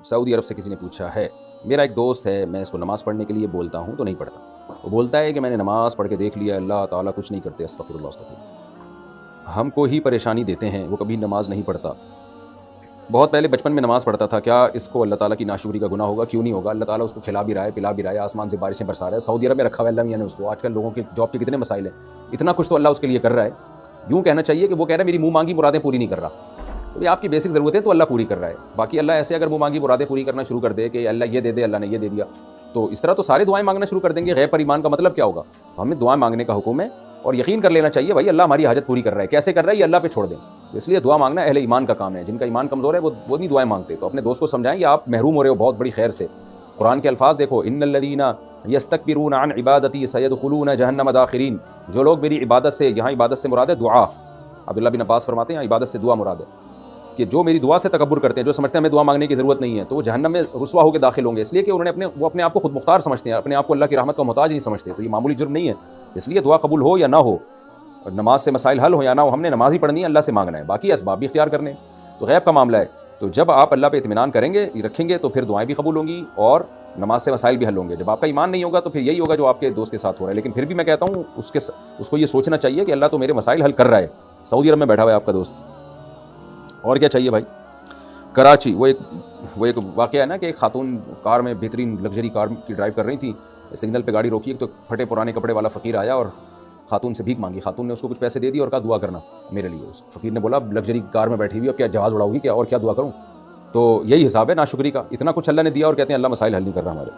سعودی عرب سے کسی نے پوچھا ہے، میرا ایک دوست ہے، میں اس کو نماز پڑھنے کے لیے بولتا ہوں تو نہیں پڑھتا۔ وہ بولتا ہے کہ میں نے نماز پڑھ کے دیکھ لیا، اللہ تعالیٰ کچھ نہیں کرتے، استغفر اللہ استغفر اللہ۔ ہم کو ہی پریشانی دیتے ہیں، وہ کبھی نماز نہیں پڑھتا۔ بہت پہلے بچپن میں نماز پڑھتا تھا، کیا اس کو اللہ تعالیٰ کی ناشکری کا گناہ ہوگا؟ کیوں نہیں ہوگا؟ اللہ تعالیٰ اس کو کھلا بھی رہا ہے، پلا بھی رہا ہے، آسمان سے بارشیں برسا رہا ہے، سعودی عرب میں رکھا ہوا ہے اللہ میاں نے اس کو۔ آج کل لوگوں کے جاب کے کتنے مسائل ہیں، اتنا کچھ تو اللہ اس کے لیے کر رہا ہے۔ یوں کہنا چاہیے کہ وہ کہہ رہا ہے میری منہ مانگی مرادیں پوری نہیں کر رہا، تو یہ آپ کی بیسک ضرورتیں تو اللہ پوری کر رہا ہے۔ باقی اللہ ایسے اگر منہ مانگی مرادیں پوری کرنا شروع کر دے کہ اللہ یہ دے دے، اللہ نے یہ دے دیا، تو اس طرح تو سارے دعائیں مانگنا شروع کر دیں گے۔ غیب پر ایمان کا مطلب کیا ہوگا؟ تو ہمیں دعائیں مانگنے کا حکم ہے اور یقین کر لینا چاہیے بھائی اللہ ہماری حاجت پوری کر رہا ہے۔ کیسے کر رہا ہے یہ اللہ پہ چھوڑ دیں، اس لیے دعا مانگنا اہل ایمان کا کام ہے۔ جن کا ایمان کمزور ہے وہ نہیں دعائیں مانگتے، تو اپنے دوست کو سمجھائیں کہ آپ محروم ہو رہے ہو بہت بڑی خیر سے۔ قرآن کے الفاظ دیکھو، ان الذین یستکبرون عن عبادتی سیدخلون جہنم داخرین۔ جو لوگ میری عبادت سے، یہاں عبادت سے مراد ہے دعا، عبداللہ بن عباس فرماتے ہیں عبادت سے دعا مراد ہے، کہ جو میری دعا سے تکبر کرتے ہیں، جو سمجھتے ہیں ہمیں دعا مانگنے کی ضرورت نہیں ہے، تو وہ جہنم میں رسوا ہو کے داخل ہوں گے، اس لیے کہ انہوں نے وہ اپنے آپ کو خود مختار سمجھتے ہیں، اپنے آپ کو اللہ کی رحمت کا محتاج نہیں سمجھتے۔ تو یہ معمولی جرم نہیں ہے، اس لیے دعا قبول ہو یا نہ ہو، نماز سے مسائل حل ہو یا نہ ہو، ہم نے نماز ہی پڑھنی ہے، اللہ سے مانگنا ہے، باقی اسباب بھی اختیار کرنے ہیں۔ تو غیب کا معاملہ ہے، تو جب آپ اللہ پہ اطمینان کریں گے، رکھیں گے، تو پھر دعائیں بھی قبول ہوں گی اور نماز سے مسائل بھی حل ہوں گے۔ جب آپ کا ایمان نہیں ہوگا تو پھر یہی ہوگا جو آپ کے دوست کے ساتھ ہو رہا ہے۔ لیکن پھر بھی میں کہتا ہوں اس کو یہ سوچنا چاہیے کہ اللہ تو میرے مسائل حل کر رہا ہے۔ سعودی عرب میں بیٹھا ہوا ہے آپ کا دوست، اور کیا چاہیے بھائی؟ کراچی، وہ ایک واقعہ ہے نا کہ ایک خاتون کار میں، بہترین لگژری کار کی ڈرائیو کر رہی تھی، سگنل پہ گاڑی روکی تو پھٹے پرانے کپڑے والا فقیر آیا اور خاتون سے بھیک مانگی۔ خاتون نے اس کو کچھ پیسے دے دی اور کہا دعا کرنا میرے لیے۔ اس فقیر نے بولا لگژری کار میں بیٹھی ہوئی اب کیا جہاز اڑاؤ گی کیا، اور کیا دعا کروں؟ تو یہی حساب ہے ناشکری کا، اتنا کچھ اللہ نے دیا اور کہتے ہیں اللہ مسائل حل نہیں کر رہا ہمارے۔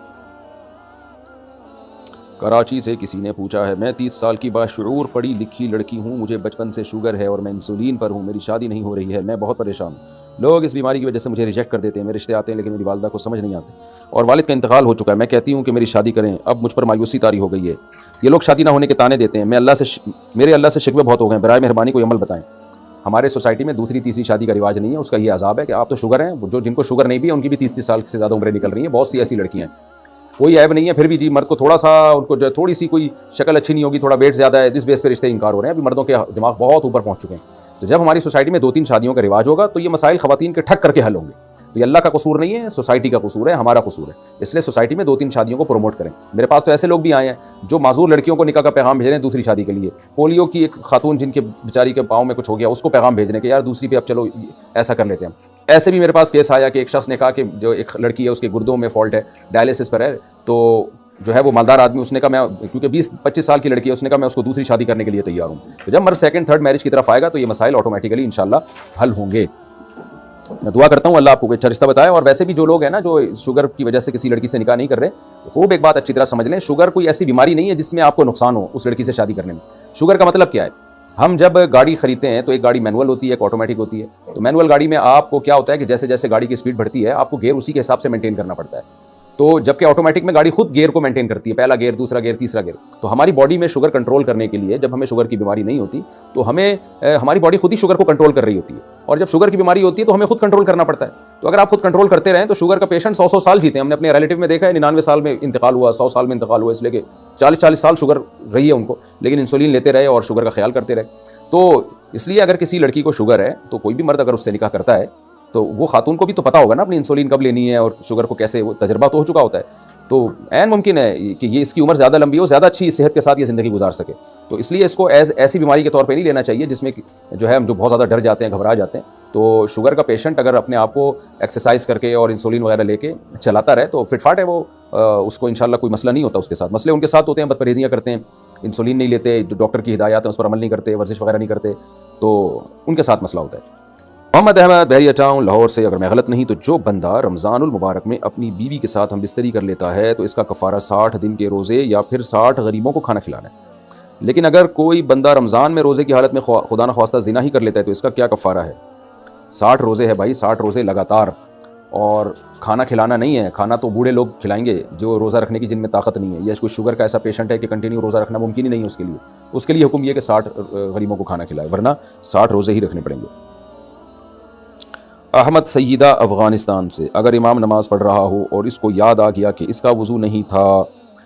کراچی سے کسی نے پوچھا ہے، میں 30 سال کی باشعور پڑھی لکھی لڑکی ہوں، مجھے بچپن سے شوگر ہے اور میں انسولین پر ہوں، میری شادی نہیں ہو رہی ہے، میں بہت پریشان ہوں۔ لوگ اس بیماری کی وجہ سے مجھے ریجیکٹ کر دیتے ہیں، میرے رشتے آتے ہیں لیکن میری والدہ کو سمجھ نہیں آتے اور والد کا انتقال ہو چکا ہے۔ میں کہتی ہوں کہ میری شادی کریں، اب مجھ پر مایوسی طاری ہو گئی ہے۔ یہ لوگ شادی نہ ہونے کے تانے دیتے ہیں، میرے اللہ سے شکوے بہت ہو گئے ہیں، برائے مہربانی کوئی عمل بتائیں۔ ہمارے سوسائٹی میں دوسری تیسری شادی کا رواج نہیں ہے، اس کا یہ عذاب ہے کہ آپ تو شوگر ہیں، جن کو شوگر نہیں بھی ہے ان کی بھی 30 سال سے زیادہ عمریں نکل رہی ہیں، بہت سی ایسی لڑکیاں ہیں، کوئی عیب نہیں ہے، پھر بھی جی مرد کو تھوڑا سا، ان کو جو تھوڑی سی کوئی شکل اچھی نہیں ہوگی، تھوڑا ویٹ زیادہ ہے، اس بیس پہ رشتے انکار ہو رہے ہیں۔ ابھی مردوں کے دماغ بہت اوپر پہنچ چکے ہیں، تو جب ہماری سوسائٹی میں 2-3 شادیوں کا رواج ہوگا تو یہ مسائل خواتین کے ٹھک کر کے حل ہوں گے۔ تو یہ اللہ کا قصور نہیں ہے، سوسائٹی کا قصور ہے، ہمارا قصور ہے، اس لیے سوسائٹی میں 2-3 شادیوں کو پروموٹ کریں۔ میرے پاس تو ایسے لوگ بھی آئے ہیں جو معذور لڑکیوں کو نکاح کا پیغام بھیج رہے ہیں دوسری شادی کے لیے۔ پولیو کی ایک خاتون جن کے بیچاری کے پاؤں میں کچھ ہو گیا، اس کو پیغام بھیج رہے ہیں کہ یار دوسری پہ اب چلو ایسا کر لیتے ہیں۔ ایسے بھی میرے پاس کیس آیا کہ ایک شخص نے کہا کہ جو ایک لڑکی ہے اس کے گردوں میں فالٹ ہے، ڈائلیسس پر ہے، تو جو ہے وہ مالدار آدمی، اس نے کہا میں کیونکہ 20-25 سال کی لڑکی ہے، اس نے کہا میں اس کو دوسری شادی کرنے کے لیے تیار ہوں۔ تو جب مرد سیکنڈ تھرڈ میرج کی طرف آئے گا تو یہ مسائل آٹومیٹیکلی انشاءاللہ حل ہوں گے۔ میں دعا کرتا ہوں اللہ آپ کو کوئی اچھا رشتہ بتائے۔ اور ویسے بھی جو لوگ ہیں نا جو شوگر کی وجہ سے کسی لڑکی سے نکاح نہیں کر رہے، تو خوب ایک بات اچھی طرح سمجھ لیں، شوگر کوئی ایسی بیماری نہیں ہے جس میں آپ کو نقصان ہو اس لڑکی سے شادی کرنے میں۔ شوگر کا مطلب کیا ہے؟ ہم جب گاڑی خریدتے ہیں تو ایک گاڑی مینول ہوتی ہے، ایک آٹومیٹک ہوتی ہے۔ تو مینول گاڑی میں آپ کو کیا ہوتا ہے کہ جیسے جیسے گاڑی کی اسپیڈ بڑھتی ہے آپ کو گیئر اسی کے حساب سے مینٹین کرنا پڑتا ہے، تو جبکہ آٹومیٹک میں گاڑی خود گیئر کو مینٹین کرتی ہے، پہلا گیئر، دوسرا گیئر، تیسرا گیئر۔ تو ہماری باڈی میں شوگر کنٹرول کرنے کے لیے، جب ہمیں شوگر کی بیماری نہیں ہوتی تو ہماری باڈی خود ہی شوگر کو کنٹرول کر رہی ہوتی ہے، اور جب شوگر کی بیماری ہوتی ہے تو ہمیں خود کنٹرول کرنا پڑتا ہے۔ تو اگر آپ خود کنٹرول کرتے رہیں تو شوگر کا پیشنٹ 100 سال جیتے ہیں۔ ہم نے اپنے ریلیٹیو میں دیکھا ہے 99 سال میں انتقال ہوا، 100 سال میں انتقال ہوا، اس لیے کہ 40 سال شوگر رہی ہے ان کو، لیکن انسولین لیتے رہے اور شوگر کا خیال کرتے رہے۔ تو اس لیے اگر کسی لڑکی کو شوگر ہے تو کوئی بھی مرد اگر اس سے نکاح کرتا ہے تو وہ خاتون کو بھی تو پتہ ہوگا نا اپنی انسولین کب لینی ہے اور شوگر کو کیسے، وہ تجربہ تو ہو چکا ہوتا ہے، تو عین ممکن ہے کہ یہ اس کی عمر زیادہ لمبی ہو، زیادہ اچھی صحت کے ساتھ یہ زندگی گزار سکے۔ تو اس لیے اس کو ایسی بیماری کے طور پہ نہیں لینا چاہیے جس میں جو ہے ہم جو بہت زیادہ ڈر جاتے ہیں، گھبرا جاتے ہیں۔ تو شوگر کا پیشنٹ اگر اپنے آپ کو ایکسرسائز کر کے اور انسولین وغیرہ لے کے چلاتا رہے تو فٹ فاٹ ہے وہ، اس کو انشاءاللہ کوئی مسئلہ نہیں ہوتا اس کے ساتھ۔ مسئلے ان کے ساتھ ہوتے ہیں، بدپرہیزیاں کرتے ہیں، انسولین نہیں لیتے، جو ڈاکٹر کی ہدایات ہیں اس پر عمل نہیں کرتے، ورزش وغیرہ نہیں کرتے، تو ان کے ساتھ مسئلہ ہوتا ہے۔ محمد احمد بحریہ ٹاؤن لاہور سے، اگر میں غلط نہیں تو جو بندہ رمضان المبارک میں اپنی بیوی کے ساتھ ہم بستری کر لیتا ہے تو اس کا کفارہ 60 دن کے روزے یا پھر 60 غریبوں کو کھانا کھلانا ہے۔ لیکن اگر کوئی بندہ رمضان میں روزے کی حالت میں خدا نخواستہ زنا ہی کر لیتا ہے تو اس کا کیا کفارہ ہے؟ 60 روزے ہے بھائی، 60 روزے لگاتار، اور کھانا کھلانا نہیں ہے، کھانا تو بوڑھے لوگ کھلائیں گے جو روزہ رکھنے کی جن میں طاقت نہیں ہے، یا کوئی شوگر کا ایسا پیشنٹ ہے کہ کنٹینیو روزہ رکھنا ممکن ہی نہیں ہے اس کے لیے حکم یہ کہ 60 غریبوں کو کھانا کھلائے، ورنہ 60 روزے ہی رکھنے پڑیں گے۔ احمد سیدہ افغانستان سے، اگر امام نماز پڑھ رہا ہو اور اس کو یاد آ گیا کہ اس کا وضو نہیں تھا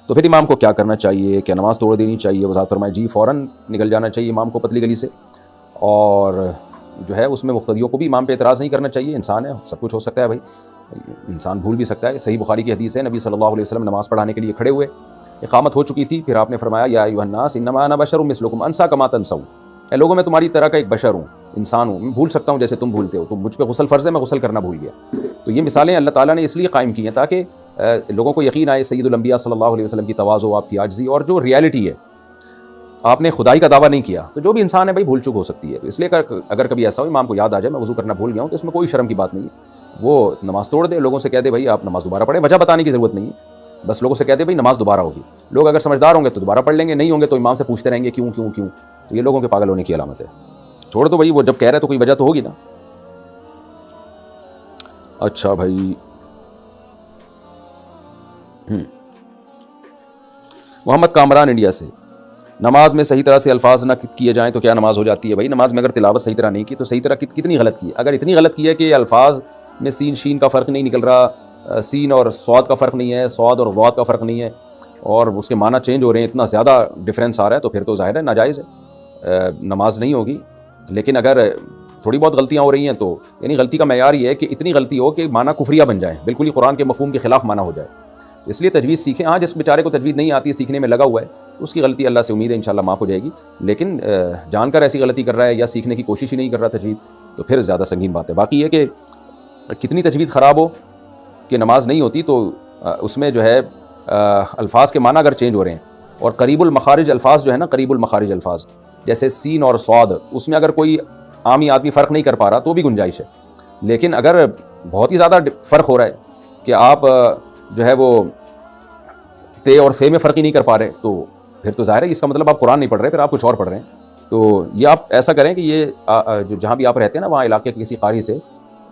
تو پھر امام کو کیا کرنا چاہیے؟ کیا نماز توڑ دینی چاہیے؟ وضاحت فرمائے۔ جی فوراً نکل جانا چاہیے امام کو پتلی گلی سے، اور جو ہے اس میں مقتدیوں کو بھی امام پہ اعتراض نہیں کرنا چاہیے، انسان ہے سب کچھ ہو سکتا ہے بھائی۔ انسان بھول بھی سکتا ہے. صحیح بخاری کی حدیث ہے, نبی صلی اللہ علیہ وسلم نماز پڑھانے کے لیے کھڑے ہوئے, اقامت ہو چکی تھی, پھر آپ نے فرمایا یا ایھا الناس انما انا بشر مثلکم انسا کما تنسون, اے لوگوں میں تمہاری طرح کا ایک بشر ہوں, انسان ہوں, میں بھول سکتا ہوں جیسے تم بھولتے ہو. تو مجھ پہ غسل فرض ہے, میں غسل کرنا بھول گیا. تو یہ مثالیں اللہ تعالیٰ نے اس لیے قائم کی ہیں تاکہ لوگوں کو یقین آئے سید الانبیاء صلی اللہ علیہ وسلم کی تواضع, آپ کی عاجزی, اور جو ریالٹی ہے. آپ نے خدائی کا دعویٰ نہیں کیا تو جو بھی انسان ہے بھائی بھول چک ہو سکتی ہے. تو اس لیے اگر کبھی ایسا ہو امام کو یاد آ جائے میں وضو کرنا بھول گیا ہوں, تو اس میں کوئی شرم کی بات نہیں ہے. وہ نماز توڑ دے, لوگوں سے کہہ دے بھائی آپ نماز دوبارہ پڑھیں, وجہ بتانے کی ضرورت نہیں ہے, بس لوگوں سے کہہ دے بھائی نماز دوبارہ ہوگی. لوگ اگر سمجھدار ہوں گے تو دوبارہ پڑھ لیں گے, نہیں ہوں گے تو امام سے پوچھتے رہیں گے کیوں کیوں کیوں. تو یہ لوگوں کے پاگل ہونے کی علامت ہے. چھوڑ دو بھائی, وہ جب کہہ رہے تو کوئی وجہ تو ہوگی نا. اچھا بھائی, محمد کامران انڈیا سے, نماز میں صحیح طرح سے الفاظ نہ کیے جائیں تو کیا نماز ہو جاتی ہے؟ بھائی نماز میں اگر تلاوت صحیح طرح نہیں کی تو صحیح طرح کتنی غلط کی ہے. اگر اتنی غلط کی ہے کہ الفاظ میں سین شین کا فرق نہیں نکل رہا, سین اور صاد کا فرق نہیں ہے, صاد اور ضاد کا فرق نہیں ہے, اور اس کے معنی چینج ہو رہے ہیں, اتنا زیادہ ڈفرینس آ رہا ہے, تو پھر تو ظاہر ہے ناجائز ہے, نماز نہیں ہوگی. لیکن اگر تھوڑی بہت غلطیاں ہو رہی ہیں تو یعنی غلطی کا معیار یہ ہے کہ اتنی غلطی ہو کہ معنی کفریہ بن جائیں, بالکل ہی قرآن کے مفہوم کے خلاف معنی ہو جائے. اس لیے تجوید سیکھیں. ہاں جس بیچارے کو تجوید نہیں آتی, سیکھنے میں لگا ہوا ہے, اس کی غلطی اللہ سے امید ہے انشاءاللہ معاف ہو جائے گی. لیکن جان کر ایسی غلطی کر رہا ہے یا سیکھنے کی کوشش ہی نہیں کر رہا تجوید, تو پھر زیادہ سنگین بات ہے. باقی یہ کہ کتنی تجوید خراب ہو کہ نماز نہیں ہوتی, تو اس میں جو ہے الفاظ کے معنی اگر چینج ہو رہے ہیں, اور قریب المخارج الفاظ جو ہے نا, قریب المخارج الفاظ جیسے سین اور صاد, اس میں اگر کوئی عامی آدمی فرق نہیں کر پا رہا تو بھی گنجائش ہے. لیکن اگر بہت ہی زیادہ فرق ہو رہا ہے کہ آپ جو ہے وہ تے اور فے میں فرق ہی نہیں کر پا رہے, تو پھر تو ظاہر ہے اس کا مطلب آپ قرآن نہیں پڑھ رہے, پھر آپ کچھ اور پڑھ رہے ہیں. تو یہ آپ ایسا کریں کہ یہ جو جہاں بھی آپ رہتے ہیں نا, وہاں علاقے کے کسی قاری سے,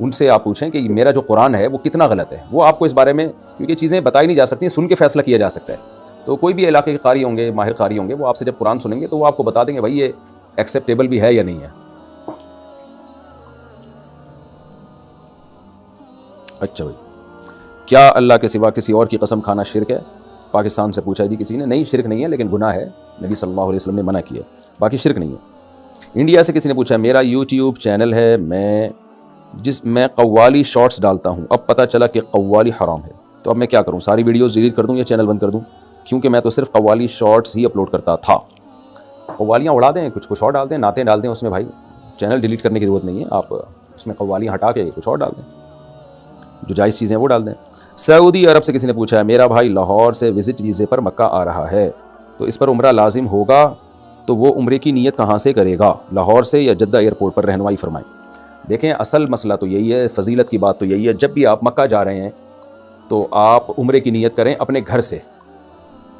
ان سے آپ پوچھیں کہ میرا جو قرآن ہے وہ کتنا غلط ہے. وہ آپ کو اس بارے میں, کیونکہ چیزیں بتائی نہیں جا سکتی, سن کے فیصلہ کیا جا سکتا ہے. تو کوئی بھی علاقے کے قاری ہوں گے, ماہر قاری ہوں گے, وہ آپ سے جب قرآن سنیں گے تو وہ آپ کو بتا دیں گے بھائی یہ ایکسیپٹیبل بھی ہے یا نہیں ہے. اچھا بھائی, کیا اللہ کے سوا کسی اور کی قسم کھانا شرک ہے؟ پاکستان سے پوچھا جی کسی نے. نہیں, شرک نہیں ہے, لیکن گناہ ہے, نبی صلی اللہ علیہ وسلم نے منع کیا, باقی شرک نہیں ہے. انڈیا سے کسی نے پوچھا, میرا یوٹیوب چینل ہے, میں قوالی شارٹس ڈالتا ہوں, اب پتہ چلا کہ قوالی حرام ہے, تو اب میں کیا کروں؟ ساری ویڈیوز ڈیلیٹ کر دوں یا چینل بند کر دوں؟ کیونکہ میں تو صرف قوالی شارٹس ہی اپلوڈ کرتا تھا. قوالیاں اڑا دیں, کچھ اور ڈال دیں, نعتیں ڈال دیں اس میں, بھائی چینل ڈیلیٹ کرنے کی ضرورت نہیں ہے. آپ اس میں قوالیاں ہٹا کے کچھ اور ڈال دیں, جو جائز چیزیں وہ ڈال دیں. سعودی عرب سے کسی نے پوچھا ہے, میرا بھائی لاہور سے وزٹ ویزے پر مکہ آ رہا ہے, تو اس پر عمرہ لازم ہوگا, تو وہ عمرے کی نیت کہاں سے کرے گا؟ لاہور سے یا جدہ ایئرپورٹ پر رہنمائی فرمائیں. دیکھیں اصل مسئلہ تو یہی ہے, فضیلت کی بات تو یہی ہے, جب بھی آپ مکہ جا رہے ہیں تو آپ عمرے کی نیت کریں اپنے گھر سے,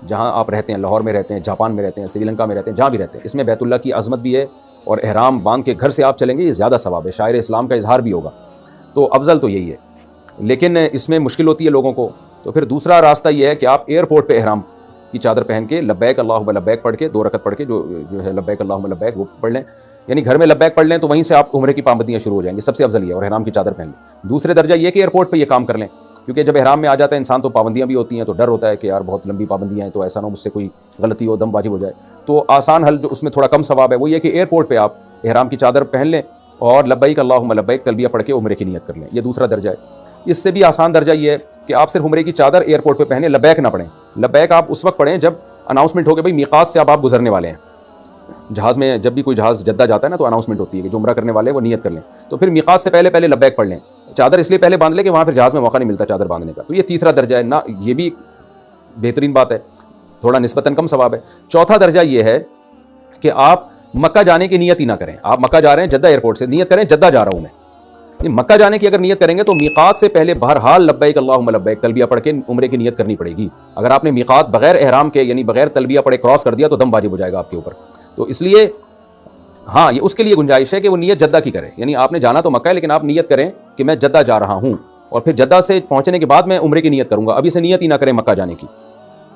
جہاں آپ رہتے ہیں, لاہور میں رہتے ہیں, جاپان میں رہتے ہیں, سری لنکا میں رہتے ہیں, جہاں بھی رہتے ہیں. اس میں بیت اللہ کی عظمت بھی ہے, اور احرام باندھ کے گھر سے آپ چلیں گے, یہ زیادہ ثواب ہے, شاعر اسلام کا اظہار بھی ہوگا, تو افضل تو یہی ہے. لیکن اس میں مشکل ہوتی ہے لوگوں کو, تو پھر دوسرا راستہ یہ ہے کہ آپ ایئرپورٹ پہ احرام کی چادر پہن کے لبیک اللہم لبیک پڑھ کے 2 رکعت پڑھ کے جو ہے لبیک اللہم لبیک وہ پڑھ لیں, یعنی گھر میں لبیک پڑھ لیں, تو وہیں سے آپ عمرے کی پابندیاں شروع ہو جائیں گی. سب سے افضل یہ ہے, اور احرام کی چادر پہن لیں. دوسرے درجہ یہ کہ ایئرپورٹ پہ یہ کام کر لیں, کیونکہ جب احرام میں آ جاتا ہے انسان تو پابندیاں بھی ہوتی ہیں, تو ڈر ہوتا ہے کہ یار بہت لمبی پابندیاں ہیں, تو ایسا نہ مجھ سے کوئی غلطی ہو, دم واجب ہو جائے. تو آسان حل جو اس میں تھوڑا کم ثواب ہے وہ یہ کہ ایئرپورٹ پہ آپ احرام کی چادر پہن لیں اور لبیک اللہم لبیک تلبیہ پڑھ کے عمرے کی نیت کر لیں. یہ دوسرا درجہ ہے. اس سے بھی آسان درجہ یہ ہے کہ آپ صرف عمرے کی چادر ایئرپورٹ پہ پہنیں, لبیک نہ پڑھیں. لبیک آپ اس وقت پڑھیں جب اناؤنسمنٹ ہو کہ بھائی میقات سے آپ گزرنے والے ہیں. جہاز میں جب بھی کوئی جہاز جدہ جاتا ہے نا, تو اناؤنسمنٹ ہوتی ہے کہ جو عمرہ کرنے والے وہ نیت کر لیں, تو پھر میقات سے پہلے لبیک پڑھ لیں. چادر اس لیے پہلے باندھ لیں کہ وہاں پھر جہاز میں موقع نہیں ملتا چادر باندھنے کا. تو یہ تیسرا درجہ ہے نا, یہ بھی بہترین بات ہے, تھوڑا نسبتاً کم ثواب ہے. چوتھا درجہ یہ ہے کہ آپ مکہ جانے کی نیت ہی نہ کریں. آپ مکہ جا رہے ہیں جدہ ایئرپورٹ سے, نیت کریں جدہ جا رہا ہوں میں. مکہ جانے کی اگر نیت کریں گے تو میقات سے پہلے بہرحال لبیک اللہم لبیک تلبیہ پڑھ کے عمرے کی نیت کرنی پڑے گی. اگر آپ نے میقات بغیر احرام کے یعنی بغیر تلبیہ پڑھے کراس کر دیا تو دم واجب ہو جائے گا آپ کے اوپر. تو اس لیے ہاں, یہ اس کے لیے گنجائش ہے کہ وہ نیت جدہ کی کرے, یعنی آپ نے جانا تو مکہ ہے لیکن آپ نیت کریں کہ میں جدہ جا رہا ہوں, اور پھر جدہ سے پہنچنے کے بعد میں عمرے کی نیت کروں گا. ابھی سے نیت ہی نہ کریں مکہ جانے کی,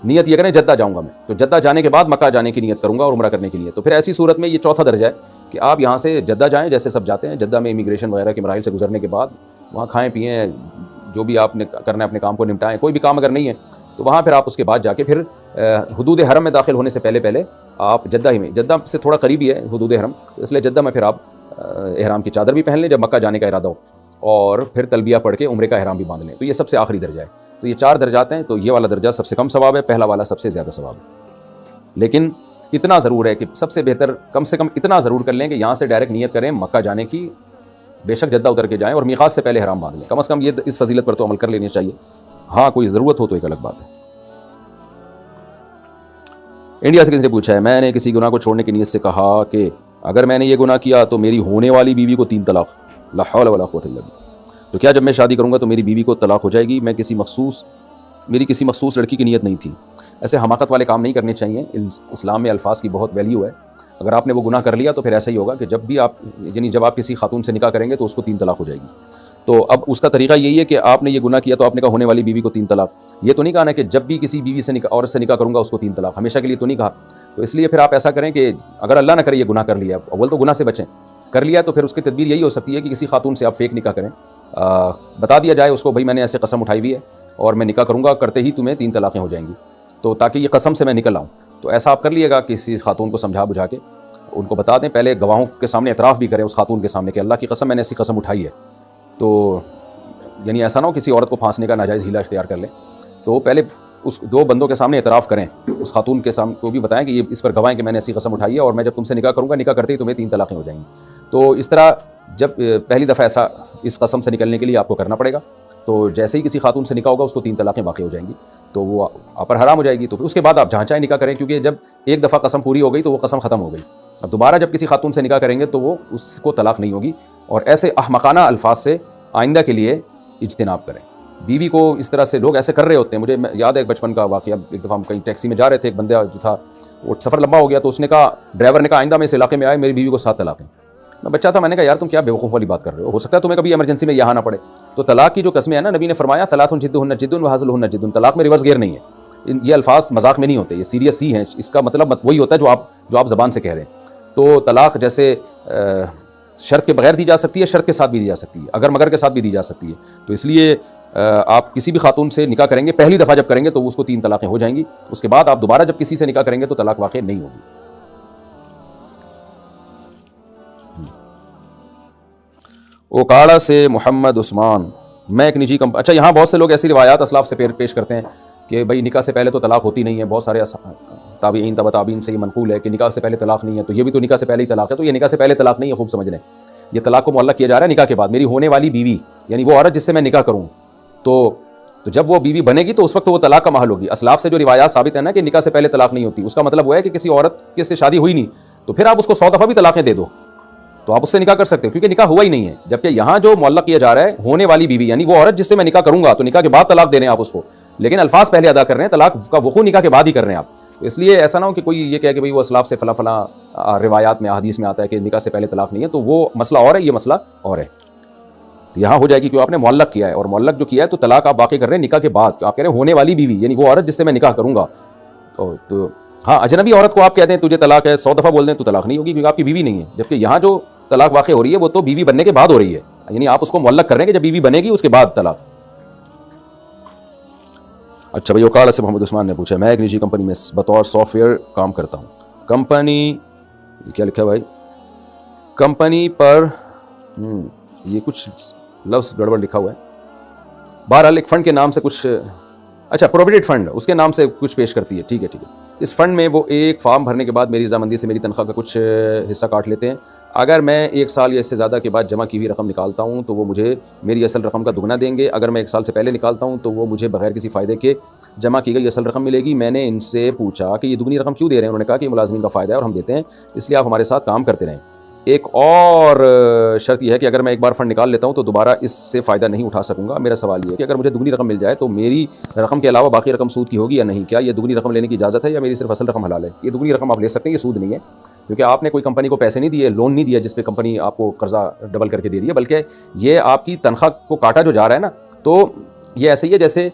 نیت یہ کریں جدہ جاؤں گا میں, تو جدہ جانے کے بعد مکہ جانے کی نیت کروں گا اور عمرہ کرنے کی نیت. تو پھر ایسی صورت میں یہ چوتھا درجہ ہے کہ آپ یہاں سے جدہ جائیں, جیسے سب جاتے ہیں. جدہ میں امیگریشن وغیرہ کے مراحل سے گزرنے کے بعد وہاں کھائیں پئیں, جو بھی آپ نے کرنا ہے اپنے کام کو نمٹائیں. کوئی بھی کام اگر نہیں ہے تو وہاں پھر آپ اس کے بعد جا کے پھر حدود حرم میں داخل ہونے سے پہلے آپ جدہ ہی میں, جدہ سے تھوڑا قریب ہی ہے حدود حرم, اس لیے جدہ میں پھر آپ احرام کی چادر بھی پہن لیں جب مکہ جانے کا ارادہ ہو. اور پھر تلبیہ پڑھ کے عمرے کا احرام بھی باندھ لیں، تو یہ سب سے آخری درجہ ہے۔ تو یہ 4 درجات ہیں، تو یہ والا درجہ سب سے کم ثواب ہے، پہلا والا سب سے زیادہ ثواب ہے۔ لیکن اتنا ضرور ہے کہ سب سے بہتر کم سے کم اتنا ضرور کر لیں کہ یہاں سے ڈائریکٹ نیت کریں مکہ جانے کی، بے شک جدہ اتر کے جائیں اور میقات سے پہلے احرام باندھ لیں، کم از کم یہ اس فضیلت پر تو عمل کر لینی چاہیے۔ ہاں کوئی ضرورت ہو تو ایک الگ بات ہے۔ انڈیا سے کسی نے پوچھا ہے، میں نے کسی گناہ کو چھوڑنے کی نیت سے کہا کہ اگر میں نے یہ گناہ کیا تو میری ہونے والی بیوی کو 3 طلاق، لا حول ولا قوت الا باللہ، تو کیا جب میں شادی کروں گا تو میری بیوی کو طلاق ہو جائے گی؟ میری کسی مخصوص لڑکی کی نیت نہیں تھی۔ ایسے حماقت والے کام نہیں کرنے چاہیے، اسلام میں الفاظ کی بہت ویلیو ہے۔ اگر آپ نے وہ گناہ کر لیا تو پھر ایسا ہی ہوگا کہ جب آپ کسی خاتون سے نکاح کریں گے تو اس کو 3 طلاق ہو جائے گی۔ تو اب اس کا طریقہ یہی ہے کہ آپ نے یہ گناہ کیا تو آپ نے کہا ہونے والی بیوی کو 3 طلاق، یہ تو نہیں کہا نا کہ جب بھی کسی بیوی سے عورت سے نکاح کروں گا اس کو 3 طلاق، ہمیشہ کے لیے تو نہیں کہا۔ تو اس لیے پھر آپ ایسا کریں کہ اگر اللہ نہ کرے یہ گناہ کر لیا، اول تو گناہ سے بچیں، کر لیا تو پھر اس کی تدبیر یہی ہو سکتی ہے کہ کسی خاتون سے آپ فیک نکاح کریں، بتا دیا جائے اس کو بھائی میں نے ایسے قسم اٹھائی ہوئی ہے اور میں نکاح کروں گا، کرتے ہی تمہیں 3 طلاقیں ہو جائیں گی، تو تاکہ یہ قسم سے میں نکل آؤں۔ تو ایسا آپ کر لیے گا، کسی خاتون کو سمجھا بجھا کے ان کو بتا دیں، پہلے گواہوں کے سامنے اعتراف بھی کریں اس خاتون کے سامنے کہ اللہ کی قسم میں نے ایسی قسم اٹھائی ہے، تو یعنی ایسا نہ ہو کسی عورت کو پھانسنے کا ناجائز ہیلہ اختیار کر لیں، تو پہلے اس 2 بندوں کے سامنے اعتراف کریں، اس خاتون کے سامنے کو بھی بتائیں کہ یہ اس پر گواہیں کہ میں نے ایسی قسم اٹھائی ہے اور میں جب تم سے نکاح کروں گا، نکاح کرتے ہی تمہیں 3 طلاقیں ہو جائیں گی۔ تو اس طرح جب پہلی دفعہ ایسا اس قسم سے نکلنے کے لیے آپ کو کرنا پڑے گا، تو جیسے ہی کسی خاتون سے نکاح ہوگا اس کو 3 طلاقیں واقع ہو جائیں گی، تو وہ آپ پر حرام ہو جائے گی۔ تو پھر اس کے بعد آپ جہاں چاہیں نکاح کریں، کیونکہ جب ایک دفعہ قسم پوری ہو گئی تو وہ قسم ختم ہو گئی۔ اب دوبارہ جب کسی خاتون سے نکاح کریں گے تو وہ اس کو طلاق نہیں ہوگی، اور ایسے احمقانہ الفاظ سے آئندہ کے لیے اجتناب کریں۔ بیوی کو اس طرح سے لوگ ایسے کر رہے ہوتے ہیں، مجھے یاد ہے ایک بچپن کا واقعہ، ایک دفعہ ہم کہیں ٹیکسی میں جا رہے تھے، ایک بندہ جو تھا وہ سفر لمبا ہو گیا، تو اس نے کہا، ڈرائیور نے کہا آئندہ میں اس علاقے میں آئے میری بیوی کو 7 طلاقیں۔ میں بچہ تھا، میں نے کہا یار تم کیا بیوقوف والی بات کر رہے ہو سکتا ہے تمہیں کبھی ایمرجنسی میں یہاں نہ پڑے۔ تو طلاق کی جو قسمیں ہیں نا، نبی نے فرمایا ثلاث جدہن جد و ہزلہن جد، طلاق میں ریورس گیئر نہیں ہے، یہ الفاظ مذاق میں نہیں ہوتے، یہ سیریس ہی ہیں، اس کا مطلب وہی ہوتا ہے جو آپ زبان سے کہہ رہے ہیں۔ تو طلاق جیسے شرط کے بغیر دی جا سکتی ہے، شرط کے ساتھ بھی دی جا سکتی ہے، اگر مگر کے ساتھ بھی دی جا سکتی ہے۔ تو اس لیے آپ کسی بھی خاتون سے نکاح کریں گے، پہلی دفعہ جب کریں گے تو اس کو 3 طلاقیں ہو جائیں گی، اس کے بعد آپ دوبارہ جب کسی سے نکاح کریں گے تو طلاق واقع نہیں ہوگی۔ اوکاڑا سے محمد عثمان، میں ایک نجی اچھا یہاں بہت سے لوگ ایسی روایات اسلاف سے پیش کرتے ہیں کہ بھائی نکاح سے پہلے تو طلاق ہوتی نہیں ہے، بہت سارے تابعین تبع تابعین سے یہ منقول ہے کہ نکاح سے پہلے طلاق نہیں ہے، تو یہ بھی تو نکاح سے پہلے ہی طلاق ہے، تو یہ نکاح سے پہلے طلاق نہیں ہے، خوب سمجھ لیں، یہ طلاق کو معلق کیا جا رہا ہے نکاح کے بعد۔ میری ہونے والی بیوی یعنی وہ عورت جس سے میں نکاح کروں، تو جب وہ بیوی بنے گی تو اس وقت وہ طلاق کا محل ہوگی۔ اسلاف سے جو روایات ثابت ہے نا کہ نکاح سے پہلے طلاق نہیں ہوتی، اس کا مطلب وہ ہے کہ کسی عورت کے سے شادی ہوئی نہیں تو پھر آپ اس کو 100 دفعہ بھی طلاقیں دے دو تو آپ اس سے نکاح کر سکتے ہو، کیونکہ نکاح ہوا ہی نہیں ہے۔ جبکہ یہاں جو معلق کیا جا رہا ہے ہونے والی بیوی یعنی وہ عورت جس سے میں نکاح کروں گا، تو نکاح کے بعد طلاق دے رہے ہیں آپ اس کو، لیکن الفاظ پہلے ادا کر رہے ہیں، طلاق کا وقوع نکاح کے بعد ہی کر رہے ہیں آپ۔ تو اس لیے ایسا نہ ہو کہ کوئی یہ کہے کہ بھئی وہ اسلاف سے فلاں فلاں روایات میں احادیث میں آتا ہے کہ نکاح سے پہلے طلاق نہیں ہے، تو وہ مسئلہ اور ہے، یہ مسئلہ اور ہے۔ یہاں ہو جائے گی کہ آپ نے معلق کیا ہے، اور معلق جو کیا ہے تو طلاق آپ واقع کر رہے ہیں نکاح کے بعد، آپ کہہ رہے ہیں ہونے والی بیوی یعنی وہ عورت جس سے میں نکاح کروں گا۔ تو ہاں اجنبی عورت کو آپ کہتے ہیں تجھے طلاق ہے 100 دفعہ بول دیں تو طلاق نہیں ہوگی، کیونکہ آپ کی بیوی نہیں ہے۔ جبکہ یہاں جو طلاق واقع ہو رہی ہے وہ تو بیوی بننے کے بعد ہو رہی ہے، یعنی آپ اس کو معلق کر رہے ہیں کہ جب بیوی بنے گی اس کے بعد طلاق۔ اچھا بھائی اوکاڑا سے محمد عثمان نے پوچھا، میں ایک نجی کمپنی میں بطور سافٹ ویئر کام کرتا ہوں، کمپنی یہ کیا لکھا ہے بھائی، کمپنی پر یہ کچھ لفظ گڑبڑ لکھا ہوا ہے، بہرحال ایک فنڈ کے نام سے کچھ، اچھا پروویڈنٹ فنڈ اس کے نام سے کچھ پیش کرتی ہے، ٹھیک ہے۔ اس فنڈ میں وہ ایک فارم بھرنے کے بعد میری رضامندی سے میری تنخواہ کا کچھ حصہ کاٹ لیتے ہیں، اگر میں 1 سال یا اس سے زیادہ کے بعد جمع کی ہوئی رقم نکالتا ہوں تو وہ مجھے میری اصل رقم کا دگنا دیں گے، اگر میں 1 سال سے پہلے نکالتا ہوں تو وہ مجھے بغیر کسی فائدے کے جمع کی گئی اصل رقم ملے گی۔ میں نے ان سے پوچھا کہ یہ دگنی رقم کیوں دے رہے ہیں، انہوں نے کہا کہ یہ ملازمین کا فائدہ ہے اور ہم دیتے ہیں، اس لیے آپ ہمارے ساتھ کام کرتے رہیں۔ ایک اور شرط یہ ہے کہ اگر میں ایک بار فنڈ نکال لیتا ہوں تو دوبارہ اس سے فائدہ نہیں اٹھا سکوں گا۔ میرا سوال یہ ہے کہ اگر مجھے دگنی رقم مل جائے تو میری رقم کے علاوہ باقی رقم سود کی ہوگی یا نہیں؟ کیا یہ دگنی رقم لینے کی اجازت ہے یا میری صرف اصل رقم حلال ہے؟ یہ دگنی رقم آپ لے سکتے ہیں، یہ سود نہیں ہے، کیونکہ آپ نے کوئی کمپنی کو پیسے نہیں دیے، لون نہیں دیا جس پہ کمپنی آپ کو قرضہ ڈبل کر کے دے رہی ہے، بلکہ یہ آپ کی تنخواہ کو کاٹا جو جا رہا ہے نا، تو یہ ایسے ہی ہے جیسے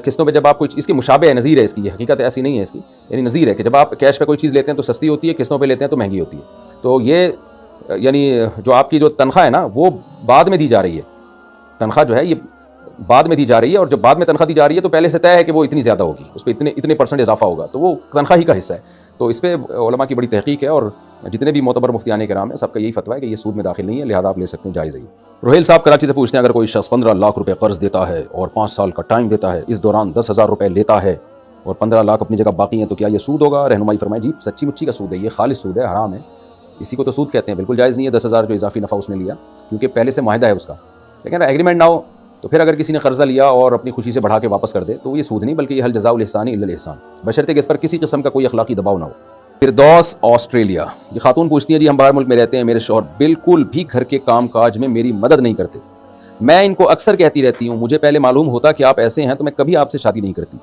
قسطوں پہ جب آپ کوئی اس کی مشابہ ہے، نظیر ہے اس کی، یہ حقیقت ایسی نہیں ہے اس کی، یعنی نظیر ہے کہ جب آپ کیش پہ کوئی چیز لیتے ہیں تو سستی ہوتی ہے، قسطوں پہ لیتے ہیں تو مہنگی ہوتی ہے۔ تو یہ یعنی جو آپ کی جو تنخواہ ہے نا وہ بعد میں دی جا رہی ہے، تنخواہ جو ہے یہ بعد میں دی جا رہی ہے، اور جب بعد میں تنخواہ دی جا رہی ہے تو پہلے سے طے ہے کہ وہ اتنی زیادہ ہوگی، اس پہ اتنے % اضافہ ہوگا، تو وہ تنخواہ ہی کا حصہ ہے۔ تو اس پہ علماء کی بڑی تحقیق ہے، اور جتنے بھی معتبر مفتیان کرام ہیں سب کا یہی فتویٰ ہے کہ یہ سود میں داخل نہیں ہے، لہٰذا آپ لے سکتے ہیں، جائز ہے۔ روہیل صاحب کراچی سے پوچھتے ہیں اگر کوئی شخص 15 لاکھ روپے قرض دیتا ہے اور 5 سال کا ٹائم دیتا ہے، اس دوران 10,000 روپے لیتا ہے اور 15 لاکھ اپنی جگہ باقی ہیں، تو کیا یہ سود ہوگا؟ رہنمائی فرمائیں۔ جی سچی مچی کا سود ہے، یہ خالص سود ہے، حرام ہے، اسی کو تو سود کہتے ہیں، بالکل جائز نہیں ہے 10,000 جو اضافی نفع اس نے لیا، کیونکہ پہلے سے معاہدہ ہے اس کا، لیکن اگر ایگریمنٹ نہ ہو تو پھر اگر کسی نے قرضہ لیا اور اپنی خوشی سے بڑھا کے واپس کر دے تو یہ سود نہیں بلکہ یہ حل جزاء الاحسان الا الاحسان، بشرطے کہ اس پر کسی قسم کا کوئی اخلاقی دباؤ نہ ہو۔ فردوس آسٹریلیا، یہ خاتون پوچھتی ہیں جی ہم باہر ملک میں رہتے ہیں، میرے شوہر بالکل بھی گھر کے کام کاج میں میری مدد نہیں کرتے، میں ان کو اکثر کہتی رہتی ہوں، مجھے پہلے معلوم ہوتا کہ آپ ایسے ہیں تو میں کبھی آپ سے شادی نہیں کرتی،